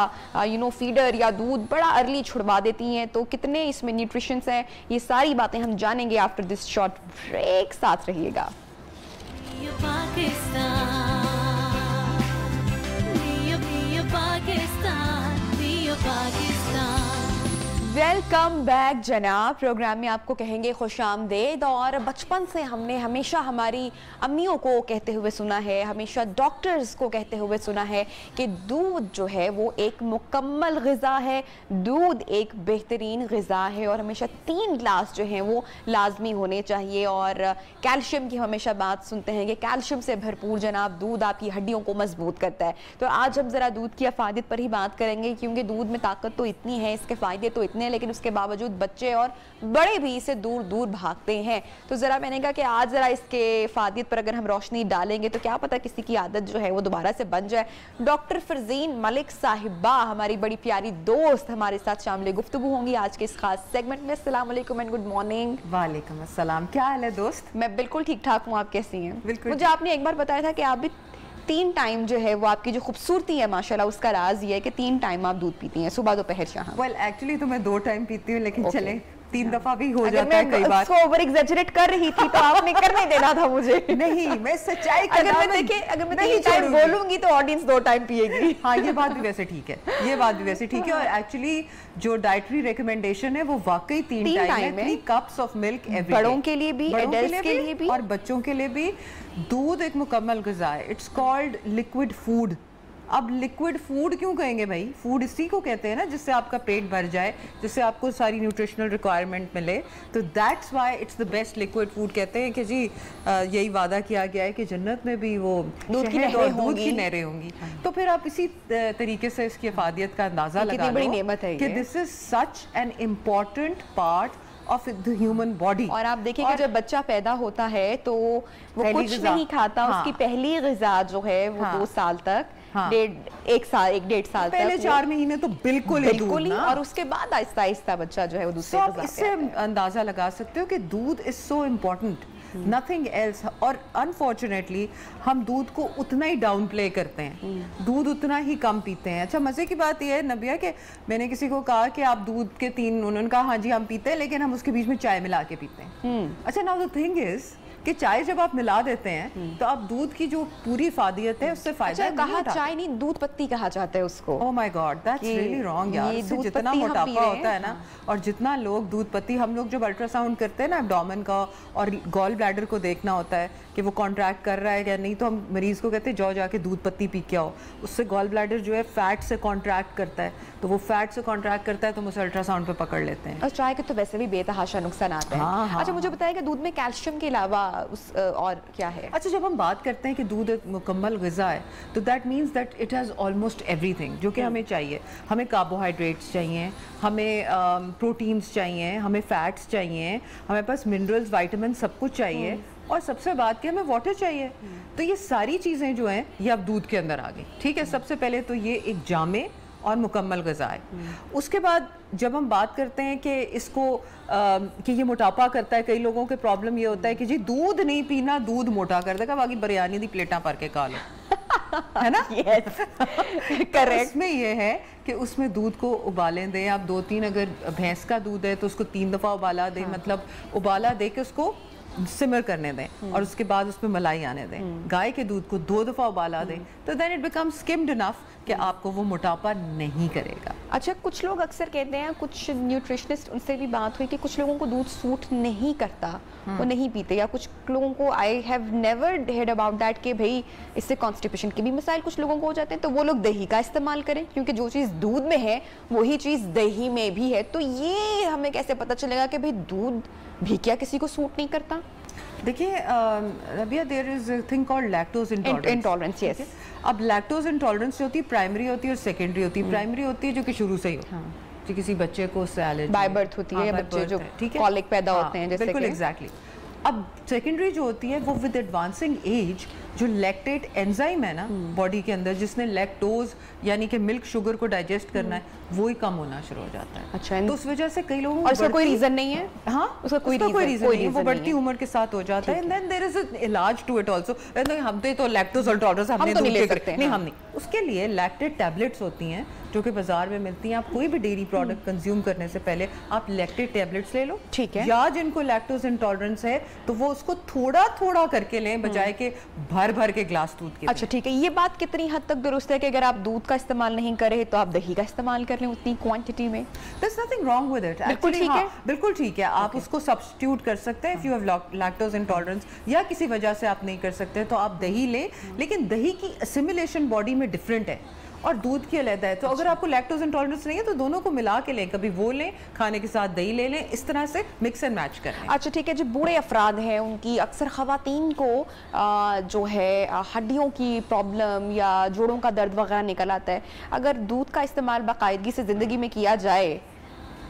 फीडर या दूध बड़ा अर्ली छुड़वा देती हैं, तो कितने इसमें न्यूट्रिशंस हैं, ये सारी बातें हम जानेंगे आफ्टर दिस शॉर्ट ब्रेक। साथ रहिएगा। वेलकम बैक जनाब। प्रोग्राम में आपको कहेंगे खुश आमदेद। और बचपन से हमने हमेशा हमारी अम्मियों को कहते हुए सुना है, हमेशा डॉक्टर्स को कहते हुए सुना है कि दूध जो है वो एक मुकम्मल ग़िज़ा है, दूध एक बेहतरीन ग़िज़ा है, और हमेशा 3 गिलास जो हैं वो लाजमी होने चाहिए। और कैल्शियम की हमेशा बात सुनते हैं कि कैल्शियम से भरपूर जनाब दूध आपकी हड्डियों को मजबूत करता है। तो आज हम ज़रा दूध की अफादियत पर ही बात करेंगे, क्योंकि दूध में ताकत तो इतनी है, इसके फ़ायदे तो इतने, लेकिन उसके बावजूद बच्चे और बड़े भी इसे दूर दूर भागते हैं। तो ज़रा मैंने कहा कि आज ज़रा इसके फ़ायदे पर अगर हम रोशनी डालेंगे तो क्या पता किसी की आदत जो है वो दोबारा से बन जाए। डॉक्टर फरजीन मलिक साहिबा हमारी बड़ी प्यारी दोस्त हमारे साथ शामिल गुफ्तगू होंगी आज के इस खास सेगमेंट में। अस्सलाम वालेकुम एंड गुड मॉर्निंग। वालेकुम अस्सलाम, क्या हाल है दोस्त? मैं बिल्कुल ठीक ठाक हूँ, आप कैसी हैं? बिल्कुल। मुझे आपने एक बार बताया था कि आप भी 3 टाइम जो है वो आपकी जो खूबसूरती है माशाल्लाह उसका राज ये है कि 3 टाइम आप दूध पीती हैं, सुबह दोपहर शाम। वेल एक्चुअली तो मैं 2 टाइम पीती हूँ, लेकिन चले 3 दफा भी हो जाता है कई बार। मैं ओवर एग्जैजरेट कर रही थी तो आपने करने देना था मुझे। नहीं, मैं सच्चाई अगर मैं 3 टाइम बोलूंगी तो ऑडियंस 2 टाइम पिएगी। हाँ, ये बात भी वैसे ठीक है, ये बात भी वैसे ठीक है। और एक्चुअली जो डाइटरी रिकमेंडेशन है वो वाकई 3 टाइम है, 3 cups of milk every day, बड़ों के लिए भी, एडल्ट्स के लिए भी और बच्चों के लिए भी। दूध एक मुकम्मल ग़िज़ा है, इट्स कॉल्ड लिक्विड फूड। अब लिक्विड फूड क्यों कहेंगे भाई? फूड इसी को कहते हैं ना जिससे आपका पेट भर जाए, जिससे आपको सारी न्यूट्रिशनल रिक्वायरमेंट मिले। तो that's why it's the best liquid food. कहते हैं कि जी यही वादा किया गया है कि जन्नत में भी वो दूध की नहरें होंगी। तो फिर आप इसी तरीके से इसकी अफादियत का अंदाजा लगा लो कि this is such an important part of the human body. और आप देखिए कि जब बच्चा पैदा होता है तो वो कुछ नहीं खाता, उसकी पहली ग़िज़ा जो है वो 2 साल तक, 1.5 साल पहले 4 महीने तो बिल्कुल ही, और उसके बाद आहिस्ता आहिस्ता बच्चा जो है वो दूसरे ग़िज़ा पे इससे अंदाजा लगा सकते हो कि दूध is so important, nothing else. और अनफॉर्चुनेटली हम दूध को उतना ही डाउन प्ले करते हैं, दूध उतना ही कम पीते हैं। अच्छा, मजे की बात यह है नबिया कि मैंने किसी को कहा कि आप दूध के 3, उन्होंने कहा हाँ जी हम पीते हैं, लेकिन हम उसके बीच में चाय मिला के पीते हैं। अच्छा, नाउ द थिंग इज कि चाय जब आप मिला देते हैं तो आप दूध की जो पूरी फादियत है उससे फायदा नहीं कहा, चाय नहीं दूध पत्ती कहा जाता है उसको। Oh my God, that's really wrong यार। इससे जितना मोटापा होता है ना, और जितना लोग दूध पत्ती, हम लोग जब अल्ट्रासाउंड करते हैं ना एब्डोमेन का और गॉल ब्लैडर को देखना होता है कि वो कॉन्ट्रैक्ट कर रहा है या नहीं, तो हम मरीज को कहते हैं जाओ जाके दूध पत्ती पी के आओ। उससे गॉल ब्लैडर जो है फैट से कॉन्ट्रैक्ट करता है, तो वो फैट से कॉन्ट्रैक्ट करता है तो हम उसे अल्ट्रासाउंड पे पकड़ लेते हैं। और चाय के तो वैसे भी बेतहाशा नुकसान आते हैं। अच्छा, मुझे बताइए कि दूध में कैल्शियम के अलावा और क्या है? अच्छा, जब हम बात करते हैं कि दूध एक मुकम्मल ग़िज़ा है तो that means that it has almost everything जो कि हमें चाहिए। हमें कार्बोहाइड्रेट्स चाहिए, हमें प्रोटीन्स चाहिए, हमें फैट्स चाहिए, हमें पास मिनरल्स, विटामिन सब कुछ चाहिए, और सबसे बात की हमें वाटर चाहिए। तो ये सारी चीज़ें जो हैं ये अब दूध के अंदर आ गई। ठीक है, सबसे पहले तो ये एक जामे और मुकम्मल ग़िज़ा है। उसके बाद जब हम बात करते हैं कि इसको कि ये मोटापा करता है, कई लोगों के प्रॉब्लम ये होता है कि जी दूध नहीं पीना, दूध मोटा कर देगा, बाकी बिरयानी दी प्लेटा भर के खा लो है ना? करेक्ट। इसमें ये है कि उसमें दूध को उबालें दें आप 2-3, अगर भैंस का दूध है तो उसको 3 दफ़ा उबाला दें, मतलब उबाला दे के उसको सिमर करने दें और उसके बाद उसमें मलाई आने दें। गाय के दूध को 2 दफ़ा उबाला दें तो then it becomes skimmed enough कि आपको वो मोटापा नहीं करेगा। अच्छा, कुछ लोग अक्सर कहते हैं, कुछ न्यूट्रिशनिस्ट, उनसे भी बात हुई कि कुछ लोगों को दूध सूट नहीं करता, वो नहीं पीते, या कुछ लोगों को I have never heard about that कि भाई इससे कॉन्स्टिपेशन के भी मसाइल कुछ लोगों को हो जाते हैं, तो वो लोग दही का इस्तेमाल करें, क्योंकि जो चीज़ दूध में है वही चीज़ दही में भी है। तो ये हमें कैसे पता चलेगा कि भाई दूध भी क्या किसी को सूट नहीं करता? देखिए Rabia, there is a thing called lactose intolerance. Yes. अब लैक्टोज इंटॉलरेंस जो होती है प्राइमरी होती है और सेकेंडरी होती है। प्राइमरी होती है जो कि शुरू से ही हो, जो किसी बच्चे को उससे एलर्जी बाय बर्थ होती है, या बच्चे जो कॉलिक पैदा होते हैं जैसे। बिल्कुल एग्जैक्टली। अब सेकेंडरी जो होती है वो विद एडवांसिंग एज जो लैक्टेट एंजाइम है ना बॉडी के अंदर, जिसने लैक्टोज यानी कि मिल्क शुगर को डाइजेस्ट करना है, वो ही कम होना शुरू हो जाता है। अच्छा, तो उस वजह से कई लोगों को, और उसका कोई रीजन नहीं है? हाँ, उसका कोई रीजन नहीं है, वो बढ़ती उम्र के साथ हो जाता है। And then there is a इलाज टू इट आल्सो। हम तो लैक्टोज इंटॉलरेंस हमने तो नहीं ले सकते, नहीं हम नहीं। उसके लिए लैक्टेट टैबलेट्स होती हैं जो कि बाजार में मिलती हैं। आप कोई भी डेयरी प्रोडक्ट कंज्यूम करने से पहले आप लैक्टेट टैबलेट्स ले लो, ठीक है। या जिनको लैक्टोज इंटॉलरेंस है तो वो उसको थोड़ा थोड़ा करके लें, बजाय के भर भर के ग्लास दूध के। अच्छा, ठीक है। ये बात कितनी हद तक दुरुस्त है कि अगर आप दूध का इस्तेमाल नहीं करें तो आप दही का इस्तेमाल कर लें उतनी क्वांटिटी में? There's nothing wrong with it. बिल्कुल ठीक है, बिल्कुल ठीक है। आप उसको सब्स्टिट्यूट कर सकते हैं। If you have lactose intolerance या किसी वजह से आप नहीं कर सकते तो आप दही लें, लेकिन दही की असिमिलेशन बॉडी में डिफरेंट है और दूध की अलग है। तो अगर आपको लैक्टोज इंटॉलरेंस नहीं है तो दोनों को मिला के लें, कभी वो लें, खाने के साथ दही ले लें, इस तरह से मिक्स एंड मैच करें। अच्छा, ठीक है। जो बूढ़े अफराद हैं उनकी, अक्सर ख़वातीन को जो है हड्डियों की प्रॉब्लम या जोड़ों का दर्द वगैरह निकल आता है, अगर दूध का इस्तेमाल बाकायदगी से ज़िंदगी में किया जाए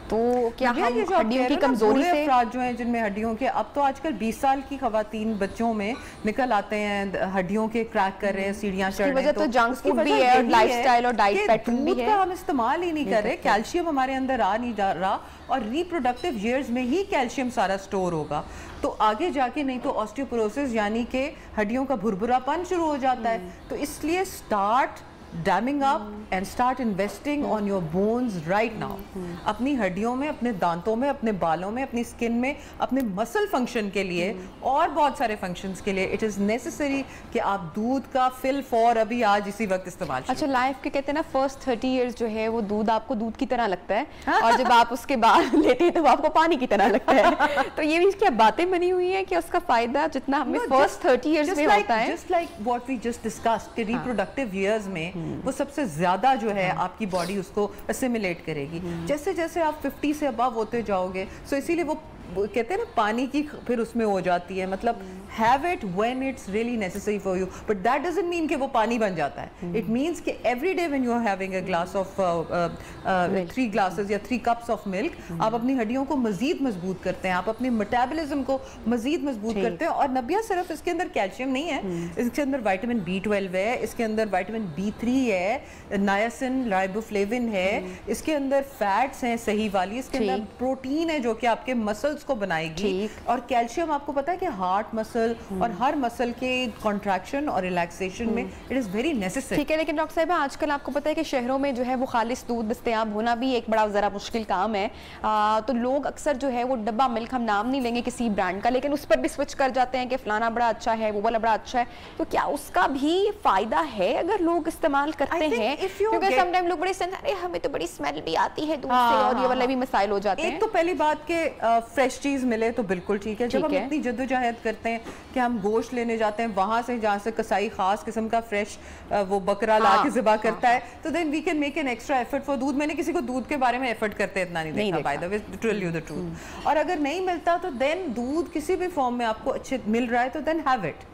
तो क्या हम हड्डियों की कमजोरी से, अफराद जो हैं जिनमें हड्डियों के, अब तो आजकल 20 साल की खवातीन बच्चों में निकल आते हैं हड्डियों के क्रैक कर रहे हैं, सीढ़ियां चढ़ रहे हैं, तो जंक फूड भी है, लाइफस्टाइल और डाइट पैटर्न भी है। दूध का हम इस्तेमाल ही नहीं कर रहे, कैल्शियम हमारे अंदर आ नहीं जा रहा, और रिप्रोडक्टिव ईयर्स में ही कैल्शियम सारा स्टोर होगा, तो आगे जाके नहीं तो ऑस्टियोपोरोसिस यानी कि हड्डियों का भुरभुरापन शुरू हो जाता है। तो इसलिए start damming up and start investing on your bones right now. अपनी हड्डियों में, अपने दांतों में, अपने बालों में, अपनी स्किन में, अपने मसल फंक्शन के लिए और बहुत सारे फंक्शंस के लिए इट इज़ नेसेसरी कि आप दूध का फिल फॉर अभी आज इसी वक्त इस्तेमाल। अच्छा, लाइफ के कहते हैं ना फर्स्ट 30 इयर्स जो है वो दूध आपको दूध की तरह लगता है और जब आप उसके बाद लेते हैं तो आपको पानी की तरह लगता है। तो ये भी क्या बातें बनी हुई है कि उसका फायदा जितना हमें फर्स्ट 30 इयर्स में होता है, just like what we just discussed कि रिप्रोडक्टिव ईयर्स में वो सबसे ज्यादा जो है आपकी बॉडी उसको असिमिलेट करेगी। जैसे जैसे आप 50 से अबव होते जाओगे, सो इसीलिए वो कहते हैं ना पानी की फिर उसमें हो जाती है, मतलब have it when it's really necessary for you, but that doesn't mean कि वो पानी बन जाता है। इट मीन्स कि every day when you are having a glass of 3 glasses या 3 कप्स ऑफ मिल्क, आप अपनी हड्डियों को मजीद मजबूत करते हैं, आप अपने मेटाबॉलिज्म को मजीद मजबूत करते हैं। और नबिया, सिर्फ इसके अंदर कैल्शियम नहीं है, इसके अंदर विटामिन B12 है, इसके अंदर विटामिन B3 है, नायासिन, राइबोफ्लेविन है, इसके अंदर फैट्स हैं सही वाली, इसके अंदर प्रोटीन है जो कि आपके मसल्स को बनाएगी, और कैल्शियम आपको पता है कि हार्ट मसल और हर मसल के कॉन्ट्रैक्शन और रिलैक्सेशन में इट इज वेरी नेसेसरी। ठीक है, लेकिन डॉक्टर साहब आजकल आपको पता है कि शहरों में जो है वो खालिस दूध दस्तयाब होना भी एक बड़ा ज़रा मुश्किल काम है। तो लोग अक्सर जो है वो डब्बा मिल्क, हम नाम नहीं लेंगे किसी ब्रांड का, लेकिन उस पर भी स्विच कर जाते हैं कि फलाना बड़ा अच्छा है, वो वाला बड़ा अच्छा है। तो क्या उसका भी फायदा है अगर लोग इस्तेमाल करते हैं? क्योंकि समटाइम लोग बड़े अरे हमें तो बड़ी स्मेल भी आती है दूध से, और ये वाला भी मसाइल हो जाते हैं। एक तो पहली बात के फ्रेश चीज मिले तो बिल्कुल ठीक है। जब हम इतनी जद्दोजहद करते हैं कि हम गोश्त लेने जाते हैं वहां से, जहाँ से कसाई खास किस्म का फ्रेश वो बकरा ला के ज़िबा करता है, तो then we can make an extra effort for दूध। मैंने किसी को दूध के बारे में एफर्ट करते इतना नहीं देखा, by the way, to tell you the truth. और अगर नहीं मिलता तो देन दूध किसी भी फॉर्म में आपको अच्छे मिल रहा है तो देन हैव इट।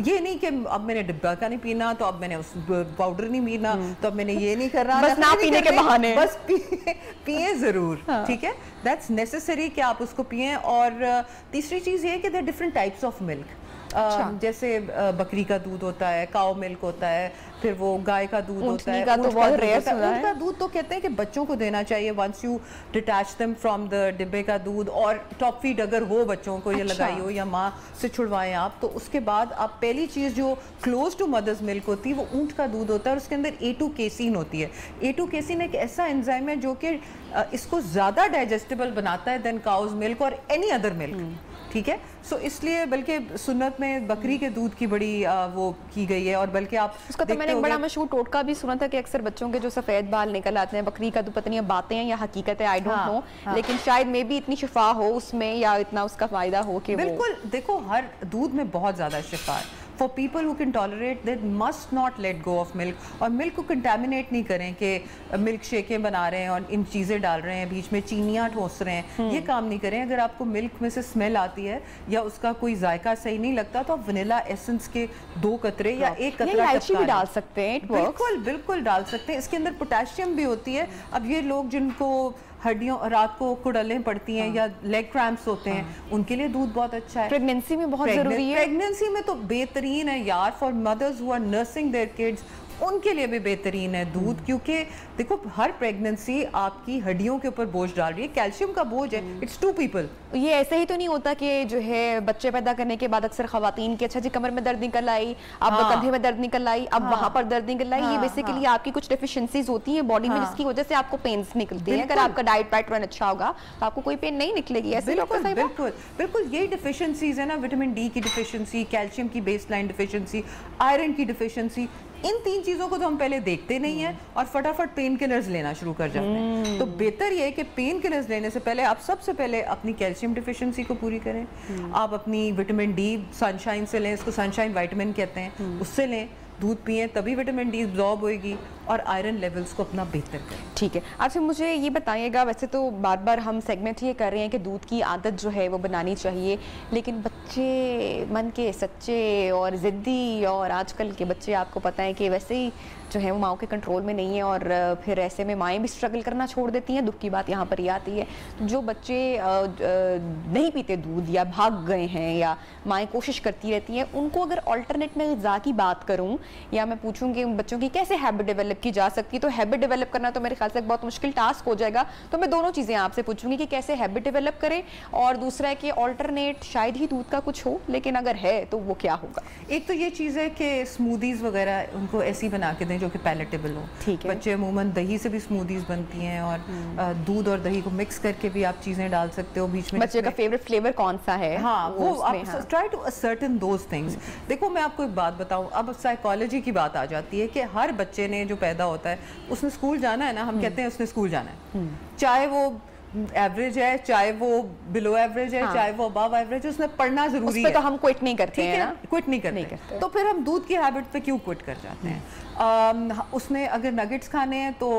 ये नहीं कि अब मैंने डिब्बा का नहीं पीना तो अब मैंने उस पाउडर नहीं पीना तो अब मैंने ये नहीं करना, बस ना पीने के बहाने, बस पिए जरूर। ठीक है, दैट्स नेसेसरी कि आप उसको पिए। और तीसरी चीज ये है कि there different types of milk. जैसे बकरी का दूध होता है, काउ मिल्क होता है, फिर वो गाय का दूध होता है, का तो बहुत रेयर सुना है। ऊँट का दूध तो कहते हैं कि बच्चों को देना चाहिए once you detach them from the डिब्बे का दूध, और टॉप फीड अगर हो बच्चों को, या लगाई हो या माँ से छुड़वाएं आप, तो उसके बाद आप पहली चीज़ जो क्लोज टू मदर्स मिल्क होती है वो ऊँट का दूध होता है, और उसके अंदर A2 केसीन होती है। A2 केसीन एक ऐसा एंजाइम है जो कि इसको ज़्यादा डाइजेस्टेबल बनाता है देन काउज मिल्क और एनी अदर मिल्क, ठीक है। सो इसलिए बल्कि सुन्नत में बकरी के दूध की बड़ी वो की गई है, और बल्कि आप उसका तो मैंने एक बड़ा मशहूर टोटका भी सुना था कि अक्सर बच्चों के जो सफ़ेद बाल निकल आते हैं, बकरी का दूध, पता नहीं बातें हैं या हकीकत है, आई डोंट नो, लेकिन शायद मे भी इतनी शिफा हो उसमें या इतना उसका फ़ायदा हो कि बिल्कुल। देखो हर दूध में बहुत ज़्यादा शिफा है। For people who can tolerate they must not let go of milk, और मिल्क को कंटेमिनेट नहीं करें कि मिल्क शेकें बना रहे हैं और इन चीज़ें डाल रहे हैं, बीच में चीनियाँ ठोस रहे हैं, ये काम नहीं करें। अगर आपको मिल्क में से स्मेल आती है या उसका कोई जायका सही नहीं लगता, तो आप वनीला एसेंस के 2 कतरे या 1 कतरा इलायची भी डाल सकते हैं। बिल्कुल बिल्कुल डाल सकते हैं। इसके अंदर पोटेशियम भी होती है। अब ये लोग जिनको हड्डियों रात को कुड़लें पड़ती हैं या लेग क्रैम्प्स होते हैं, उनके लिए दूध बहुत अच्छा है। प्रेगनेंसी में बहुत जरूरी है। प्रेगनेंसी में तो बेहतरीन है यार, for mothers who are nursing their kids, उनके लिए भी बेहतरीन है दूध, क्योंकि देखो हर प्रेगनेंसी आपकी हड्डियों के ऊपर बोझ डाल रही है, कैल्शियम का बोझ है। It's 2 people. ये ऐसे ही तो नहीं होता कि जो है बच्चे पैदा करने के बाद अक्सर खवातीन की अच्छा जी कमर में दर्द निकल आई, अब कंधे में दर्द निकल आई, अब वहां पर दर्द निकल आई, ये बेसिकली आपकी कुछ डेफिशिएंसीज होती हैं बॉडी में, जिसकी वजह से आपको पेन्स निकलती हैं। अगर आपका डाइट पैटर्न अच्छा होगा तो आपको कोई पेन नहीं निकलेगी। ऐसे बिल्कुल बिल्कुल बिल्कुल यही डिफिशिएंसीज है ना, विटामिन डी की डिफिशिएंसी, कैल्शियम की बेसलाइन डिफिशिएंसी, आयरन की डिफिशिएंसी, इन 3 चीजों को तो हम पहले देखते नहीं है और फटाफट पेन किलर्स लेना शुरू कर जाते हैं। तो बेहतर ये है कि पेन किलर्स लेने से पहले आप सबसे पहले अपनी कैल्शियम डिफिशिएंसी को पूरी करें। आप अपनी विटामिन डी सनशाइन से लें, इसको सनशाइन विटामिन कहते हैं, उससे लें, दूध पिए, तभी विटामिन डी एब्जॉर्ब होएगी, और आयरन लेवल्स को अपना बेहतर करें। ठीक है। अच्छा मुझे ये बताइएगा, वैसे तो बार बार हम सेगमेंट ये कर रहे हैं कि दूध की आदत जो है वो बनानी चाहिए, लेकिन बच्चे मन के सच्चे और ज़िद्दी, और आजकल के बच्चे आपको पता है कि वैसे ही जो है वो माओ के कंट्रोल में नहीं है, और फिर ऐसे में माएँ भी स्ट्रगल करना छोड़ देती हैं। दुख की बात यहाँ पर ये आती है, जो बच्चे नहीं पीते दूध या भाग गए हैं या माएँ कोशिश करती रहती हैं, उनको अगर ऑल्टरनेट में ग़िज़ा की बात करूँ या मैं पूछूँ कि बच्चों की कैसे हैबिट डेवलप की जा सकती है, तो हैबिट डेवलप करना तो मेरे ख्याल से एक बहुत मुश्किल टास्क हो जाएगा। तो मैं दोनों चीज़ें आपसे पूछूंगी कि कैसे हैबिट डेवलप करें, और दूसरा है कि ऑल्टरनेट शायद ही दूध का कुछ हो, लेकिन अगर है तो वो क्या होगा। एक तो ये चीज़ है कि स्मूदीज़ वगैरह उनको ऐसी बना के दें जो कि पैलेटेबल हो। ठीक है। बच्चे अमूमन दही से भी स्मूदीज़ बनती हैं, और दूध और दही को मिक्स करके भी आप चीज़ें डाल सकते हो बीच में। बच्चे का फेवरेट फ्लेवर कौन सा है? हाँ, वो आप try to ascertain those things. देखो मैं आपको एक बात बताऊँ, अब साइकोलॉजी की बात आ जाती है कि हर बच्चे ने जो पैदा होता है उसने स्कूल जाना है ना, हम कहते हैं उसने स्कूल जाना है, चाहे वो एवरेज है, चाहे वो बिलो एवरेज है, चाहे वो अबव एवरेज है, उसने पढ़ना जरूरी है। तो हम क्विट नहीं करते हैं ना, क्विट नहीं करते। तो फिर हम दूध की हैबिट पे क्यों क्विट कर जाते हैं? उसने अगर नगेट्स खाने हैं तो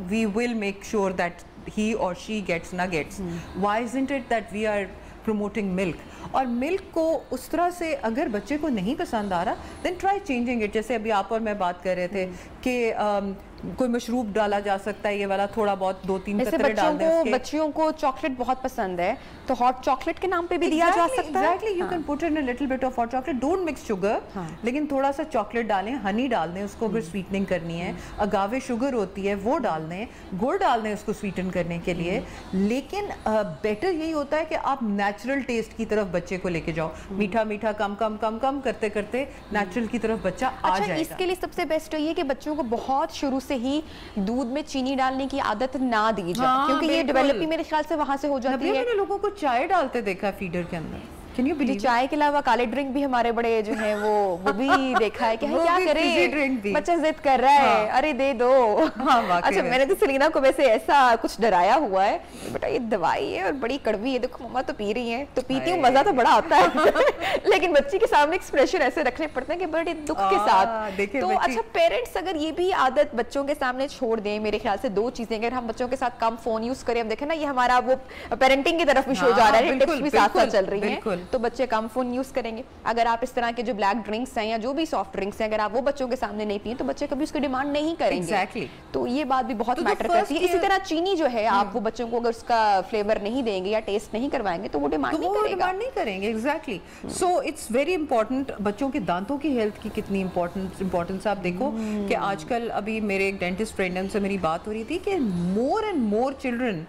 we will make sure that he और she gets nuggets. Why isn't it that we are promoting milk? और मिल्क को उस तरह से अगर बच्चे को नहीं पसंद आ रहा, देन ट्राई चेंजिंग इट। जैसे अभी आप और मैं बात कर रहे थे कि कोई मशरूब डाला जा सकता है, ये वाला थोड़ा बहुत 2-3 कतरे डाल दें। बच्चियों को चॉकलेट बहुत पसंद है, तो हॉट चॉकलेट के नाम पे भी दिया जा सकता है। Exactly, you can put in a little bit of hot chocolate, don't mix sugar, लेकिन थोड़ा सा चॉकलेट डालें, हनी डाल दें उसको अगर स्वीटनिंग करनी है, अगावे शुगर होती है वो डाल दें, गुड़ डाल दें उसको स्वीटन करने के लिए। लेकिन बेटर यही होता है कि आप नेचुरल टेस्ट की तरफ बच्चे को लेके जाओ, मीठा मीठा कम कम कम कम करते करते नेचुरल की तरफ बच्चा आ जाएगा। इसके लिए सबसे बेस्ट ये है कि बच्चों को बहुत शुरू से ही दूध में चीनी डालने की आदत ना दी जाए, क्योंकि ये डेवलप ही मेरे ख्याल से वहां से हो जाती है। मैंने लोगों को चाय डालते देखा फीडर के अंदर। Can you believe चाय के अलावा काले ड्रिंक भी हमारे बड़े जो है वो भी देखा है कि क्या करें, बच्चा जिद कर रहा है, अरे दे दो। अच्छा, मैंने तो सलीना को वैसे ऐसा कुछ डराया हुआ है, बेटा ये दवाई है और बड़ी कड़वी है, देखो मम्मा तो पी रही है, तो पीती हूँ, मजा तो बड़ा आता है लेकिन बच्ची के सामने एक्सप्रेशन ऐसे रखने पड़ते हैं कि बड़े दुख के साथ। तो अच्छा, पेरेंट्स अगर ये भी आदत बच्चों के सामने छोड़ दें, मेरे ख्याल से 2 चीजें, अगर हम बच्चों के साथ कम फोन यूज करें, हम देखें ना ये हमारा वो पेरेंटिंग की तरफ भी शो जा रहा है, टिप्स भी साथ साथ चल रही है, तो बच्चे कम फ़ोन यूज़ करेंगे। अगर आप इस तरह के जो ब्लैक ड्रिंक्स हैं या जो भी सॉफ्ट ड्रिंक्स हैं, अगर आप वो बच्चों के सामने नहीं पिए तो बच्चे कभी उसकी डिमांड नहीं करेंगे। Exactly. तो ये बात भी बहुत मैटर करती है। इसी तरह चीनी जो है, आप वो बच्चों को अगर उसका फ्लेवर नहीं देंगे या टेस्ट नहीं करवाएंगे तो वो डिमांड नहीं करेंगे। Exactly. So it's very important. बच्चों के दांतों की हेल्थ की कितनी इंपॉर्टेंस आप देखो कि आजकल अभी मेरे एक डेंटिस्ट फ्रेंड उनसे मेरी बात हो रही थी कि more and more children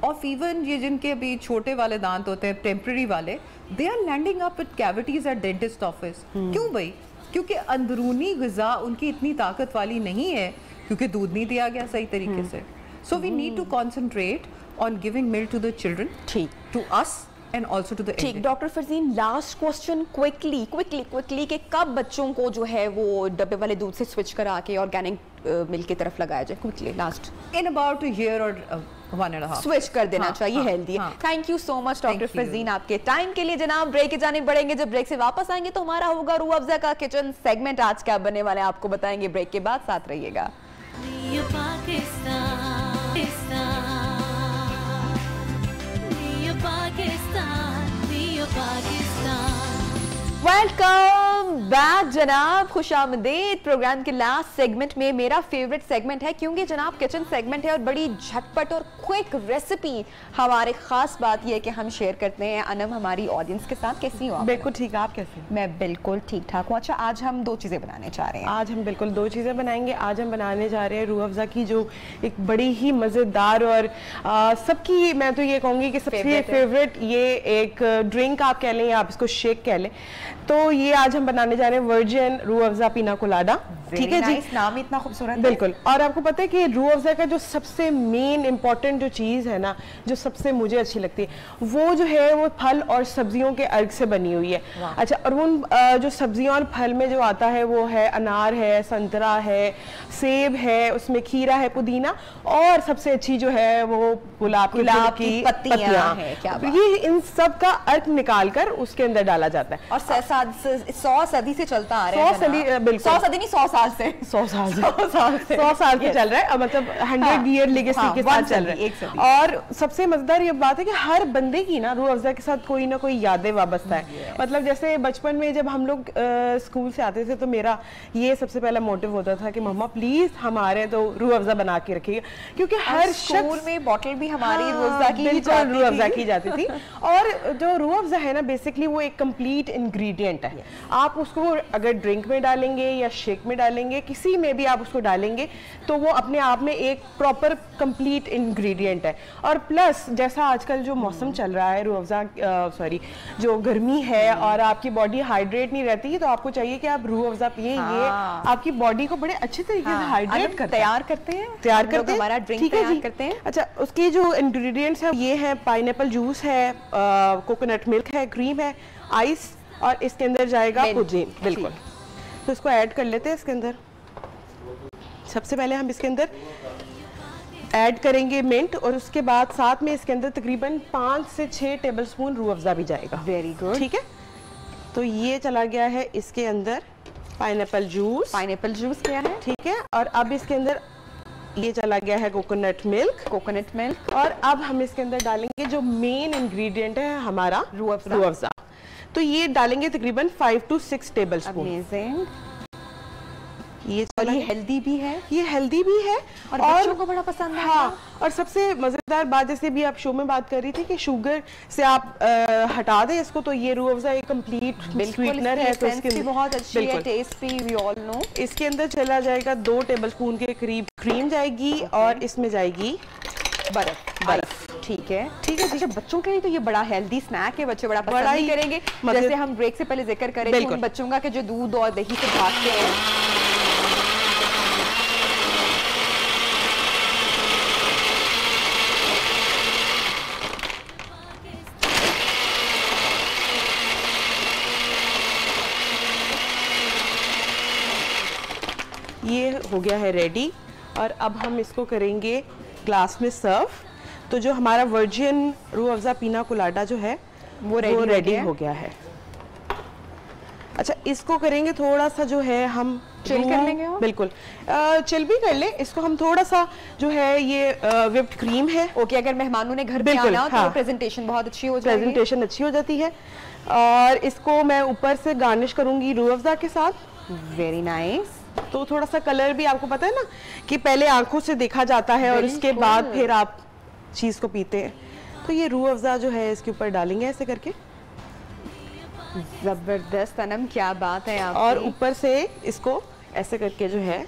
of even ये जिनके अभी छोटे वाले दांत होते हैं, टेम्पररी वाले, they are landing up with cavities at dentist office. क्यों भाई? क्योंकि अंदरूनी ग़िज़ा उनकी इतनी ताकत वाली नहीं है, क्योंकि दूध नहीं दिया गया सही तरीके से। So we need to concentrate on giving milk to the children, to us and also to the ठीक। Doctor Farzeen, last question quickly कि कब बच्चों को जो है वो डब्बे वाले दूध से स्विच करा के ऑर्गेनिक मिल्क की तरफ लगाया जाए? Quickly last in about a year और 1.5 स्विच कर देना चाहिए। Healthy. Thank you so much doctor Farzeen आपके टाइम के लिए। जनाब ब्रेक के जाने पड़ेंगे, जब ब्रेक से वापस आएंगे तो हमारा होगा रूह अफ़ज़ा का किचन सेगमेंट। आज क्या बनने वाले हैं आपको बताएंगे ब्रेक के बाद, साथ रहिएगा। वेलकम बैक जनाब, खुशामदीद प्रोग्राम के लास्ट सेगमेंट में। मेरा फेवरेट सेगमेंट है क्योंकि जनाब किचन सेगमेंट है और बड़ी झटपट और क्विक रेसिपी हमारे खास बात यह है कि हम शेयर करते हैं अनम हमारी ऑडियंस के साथ। कैसी हो आप? बिल्कुल ठीक, आप कैसे? मैं बिल्कुल ठीक ठाक हूँ। अच्छा, आज हम 2 चीज़ें बनाने जा रहे हैं। आज हम बिल्कुल 2 चीज़ें बनाएंगे। आज हम बनाने जा रहे हैं रूह अफ़ज़ा की जो एक बड़ी ही मज़ेदार और सबकी, मैं तो ये कहूँगी कि सबसे फेवरेट ये एक ड्रिंक आप कह लें या आप इसको शेक कह लें। तो ये आज हम बनाने जा रहे हैं वर्जिन रूह अफ़ज़ा पीना कोलाडा। ठीक है जी, नाम इतना खूबसूरत। बिल्कुल। और आपको पता है कि रूह अफ़ज़ा का जो सबसे मेन इंपॉर्टेंट जो चीज़ है ना, जो सबसे मुझे अच्छी लगती है, वो जो है वो फल और सब्जियों के अर्क से बनी हुई है। अच्छा, और उन जो सब्जियों और फल में जो आता है वो है अनार है, संतरा है, सेब है, उसमें खीरा है, पुदीना, और सबसे अच्छी जो है वो गुलाब की पत्तियां हैं। ये इन सब का अर्क निकाल कर उसके अंदर डाला जाता है। और 100 सदी से चलता आ रहा है। 100 सदी, बिल्कुल 100 सदी नहीं, 100 साल से 100 साल से चल रहा है, मतलब 100 ईयर लेगेसी के साथ चल रहा है। और सबसे मजेदार ये बात है कि हर बंदे की ना रूह अफ़ज़ा के साथ कोई ना कोई यादें वाबस्ता है। मतलब जैसे बचपन में जब हम लोग स्कूल से आते थे तो मेरा ये सबसे पहला मोटिव होता था कि मम्मा प्लीज हमारे तो रूह अफ़ज़ा बना के रखिएगा, क्योंकि हर स्कूल में बॉटल भी हमारी रूह अफ़ज़ा की जाती थी। और जो रूह अफ़ज़ा है ना, बेसिकली वो एक कंप्लीट इंग्रेडिएंट है। आप उसको अगर ड्रिंक में डालेंगे या शेक में डालेंगे, किसी में भी आप उसको डालेंगे तो वो अपने आप में एक प्रॉपर कंप्लीट इंग्रेडिएंट है। और प्लस जैसा आजकल जो मौसम चल रहा है, रूह अफ़ज़ा जो गर्मी है और आपकी बॉडी हाइड्रेट नहीं रहती, तो आपको चाहिए कि आप रूह अफ़ज़ा पिए। ये आपकी बॉडी को बड़े अच्छे तरीके से हाइड्रेट तैयार करते हैं, हमारा ड्रिंक तैयार करते हैं। अच्छा, उसकी जो इंग्रेडिएंट्स है ये है पाइनएप्पल जूस है, कोकोनट मिल्क है, क्रीम है, आइस, और इसके अंदर जाएगा पुदीन। बिल्कुल, तो इसको ऐड कर लेते हैं इसके अंदर। सबसे पहले हम इसके अंदर ऐड करेंगे मिंट, और उसके बाद साथ में इसके अंदर तकरीबन 5 से 6 टेबलस्पून रूह अफ़ज़ा भी जाएगा। Very good. ठीक है, तो ये चला गया है इसके अंदर पाइनएप्पल जूस क्या है? ठीक है, और अब इसके अंदर ये चला गया है कोकोनट मिल्क। और अब हम इसके अंदर डालेंगे जो मेन इंग्रेडिएंट है हमारा रूह अफ़ज़ा। तो ये डालेंगे तकरीबन 5 to 6 टेबलस्पून। ये हेल्दी भी है, और बच्चों को बड़ा पसंद है। हाँ, और सबसे मजेदार बात, जैसे भी आप शो में बात कर रही थी कि शुगर से आप हटा दें इसको, तो ये रूह अफ़ज़ा एक कंप्लीट स्वीटनर है, तो इसके बहुत अच्छी है, टेस्ट भी वी ऑल नो। इसके अंदर चला जाएगा 2 टेबलस्पून के करीब क्रीम जाएगी, और इसमें जाएगी बर्फ। ठीक है जी। अच्छा, बच्चों के लिए तो ये बड़ा हेल्दी स्नैक है, बच्चे बड़ा पसंद ही करेंगे। जैसे हम ब्रेक से पहले जिक्र करें उन बच्चों का कि जो दूध और दही से भागते हैं। ये हो गया है रेडी, और अब हम इसको करेंगे ग्लास में सर्व। तो जो हमारा वर्जिन रूह अफ़ज़ा पीना कोलाडा जो है वो रेडी हो गया है। अच्छा, इसको करेंगे थोड़ा सा जो है हम चिल कर लेंगे और? बिल्कुल चिल भी कर ले। इसको हम थोड़ा सा जो है ये व्हिप्ड क्रीम है। ओके, अगर मेहमानों ने घर पे आना तो प्रेजेंटेशन बहुत अच्छी हो जाएगी। प्रेजेंटेशन अच्छी हो जाती है। और इसको मैं ऊपर से गार्निश करूंगी रूह अफ़ज़ा के साथ। Very nice. तो थोड़ा सा कलर भी आपको पता है ना कि पहले आंखों से देखा जाता है और उसके बाद फिर आप चीज को पीते हैं। तो ये रूह अफ़ज़ा जो है इसके ऊपर डालेंगे ऐसे करके। जबरदस्त अनम, क्या बात है आप। और ऊपर से इसको ऐसे करके जो है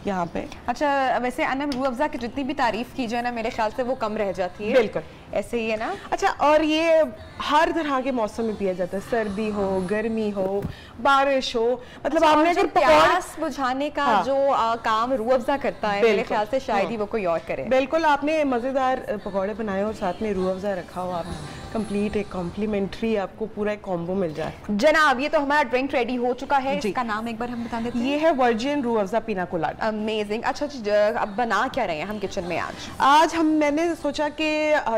यहाँ पे। अच्छा, वैसे अनम रूह अफ़ज़ा की जितनी भी तारीफ की जाए ना मेरे ख्याल से वो कम रह जाती है। बिल्कुल ऐसे ही है ना। अच्छा, और ये हर तरह के मौसम में पिया जाता है, सर्दी हो, गर्मी हो, बारिश हो। मतलब अच्छा, आपने अगर प्यास बुझाने का जो काम रूह अफ़ज़ा करता है मेरे ख्याल से शायद ही वो कोई और करे। बिल्कुल, आपने मज़ेदार पकौड़े बनाए और साथ में रूह अफ़ज़ा रखा हो, आप कंप्लीट एक कॉम्प्लीमेंट्री आपको पूरा एक कॉम्बो मिल जाए। जनाब, ये तो हमारा ड्रिंक रेडी हो चुका है। इसका नाम एक बार हम बता देते हैं। ये है वर्जिन रूह अफ़ज़ा पीना कोलाडा। अमेजिंग। अच्छा, अब बना क्या रहे हैं हम किचन में आज? मैंने सोचा कि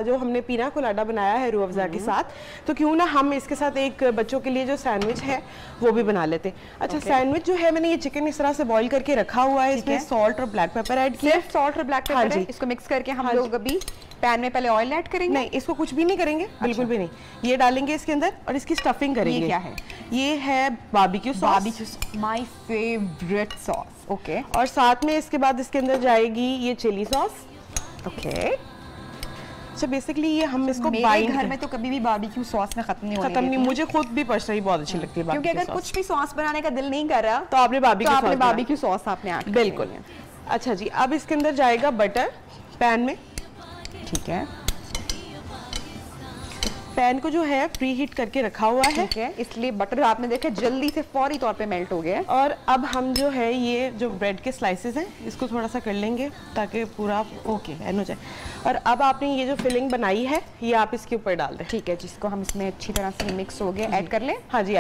जो हमने पीना कोलाडा बनाया है रूह अफ़ज़ा के साथ, तो क्यों ना हम इसके साथ एक बच्चों के लिए जो सैंडविच है वो भी बना लेते। अच्छा, सैंडविच जो है मैंने ये चिकन इस तरह से बॉईल करके रखा हुआ है। इसमें सॉल्ट और ब्लैक पेपर ऐड किया। सिर्फ सॉल्ट और ब्लैक पेपर है। इसको मिक्स करके हम लोग अभी पैन में पहले ऑयल ऐड करेंगे। नहीं, इसको कुछ भी नहीं करेंगे। बिल्कुल भी नहीं। ये डालेंगे इसके अंदर और इसकी स्टफिंग करेंगे। ये क्या है? ये है barbecue sauce, my favourite sauce. Okay. और साथ में इसके बाद इसके अंदर जाएगी ये चिली सॉस। ओके। अच्छा, बेसिकली ये हम इसको बाइंड घर में तो कभी भी बारबेक्यू सॉस में खत्म नहीं। मुझे खुद भी पर्सनली बहुत अच्छी लगती है, क्योंकि अगर कुछ भी सॉस बनाने का दिल नहीं कर रहा तो आपने बारबेक्यू सॉस आपने ऐड। बिल्कुल। अच्छा जी, अब इसके अंदर जाएगा बटर पैन में। ठीक है। पैन को जो है प्री हीट करके रखा हुआ है। ठीक है, इसलिए बटर आपने देखा जल्दी से फौरी तौर पे मेल्ट हो गया। और अब हम जो है ये जो ब्रेड के स्लाइसेस हैं इसको थोड़ा सा कर लेंगे ताकि पूरा ओके एन हो जाए। और अब आपने ये जो फिलिंग बनाई है ये आप इसके ऊपर डाल दें। ठीक है, जिसको हम इसमें अच्छी तरह से मिक्स हो गया ऐड कर लें। हाँ जी।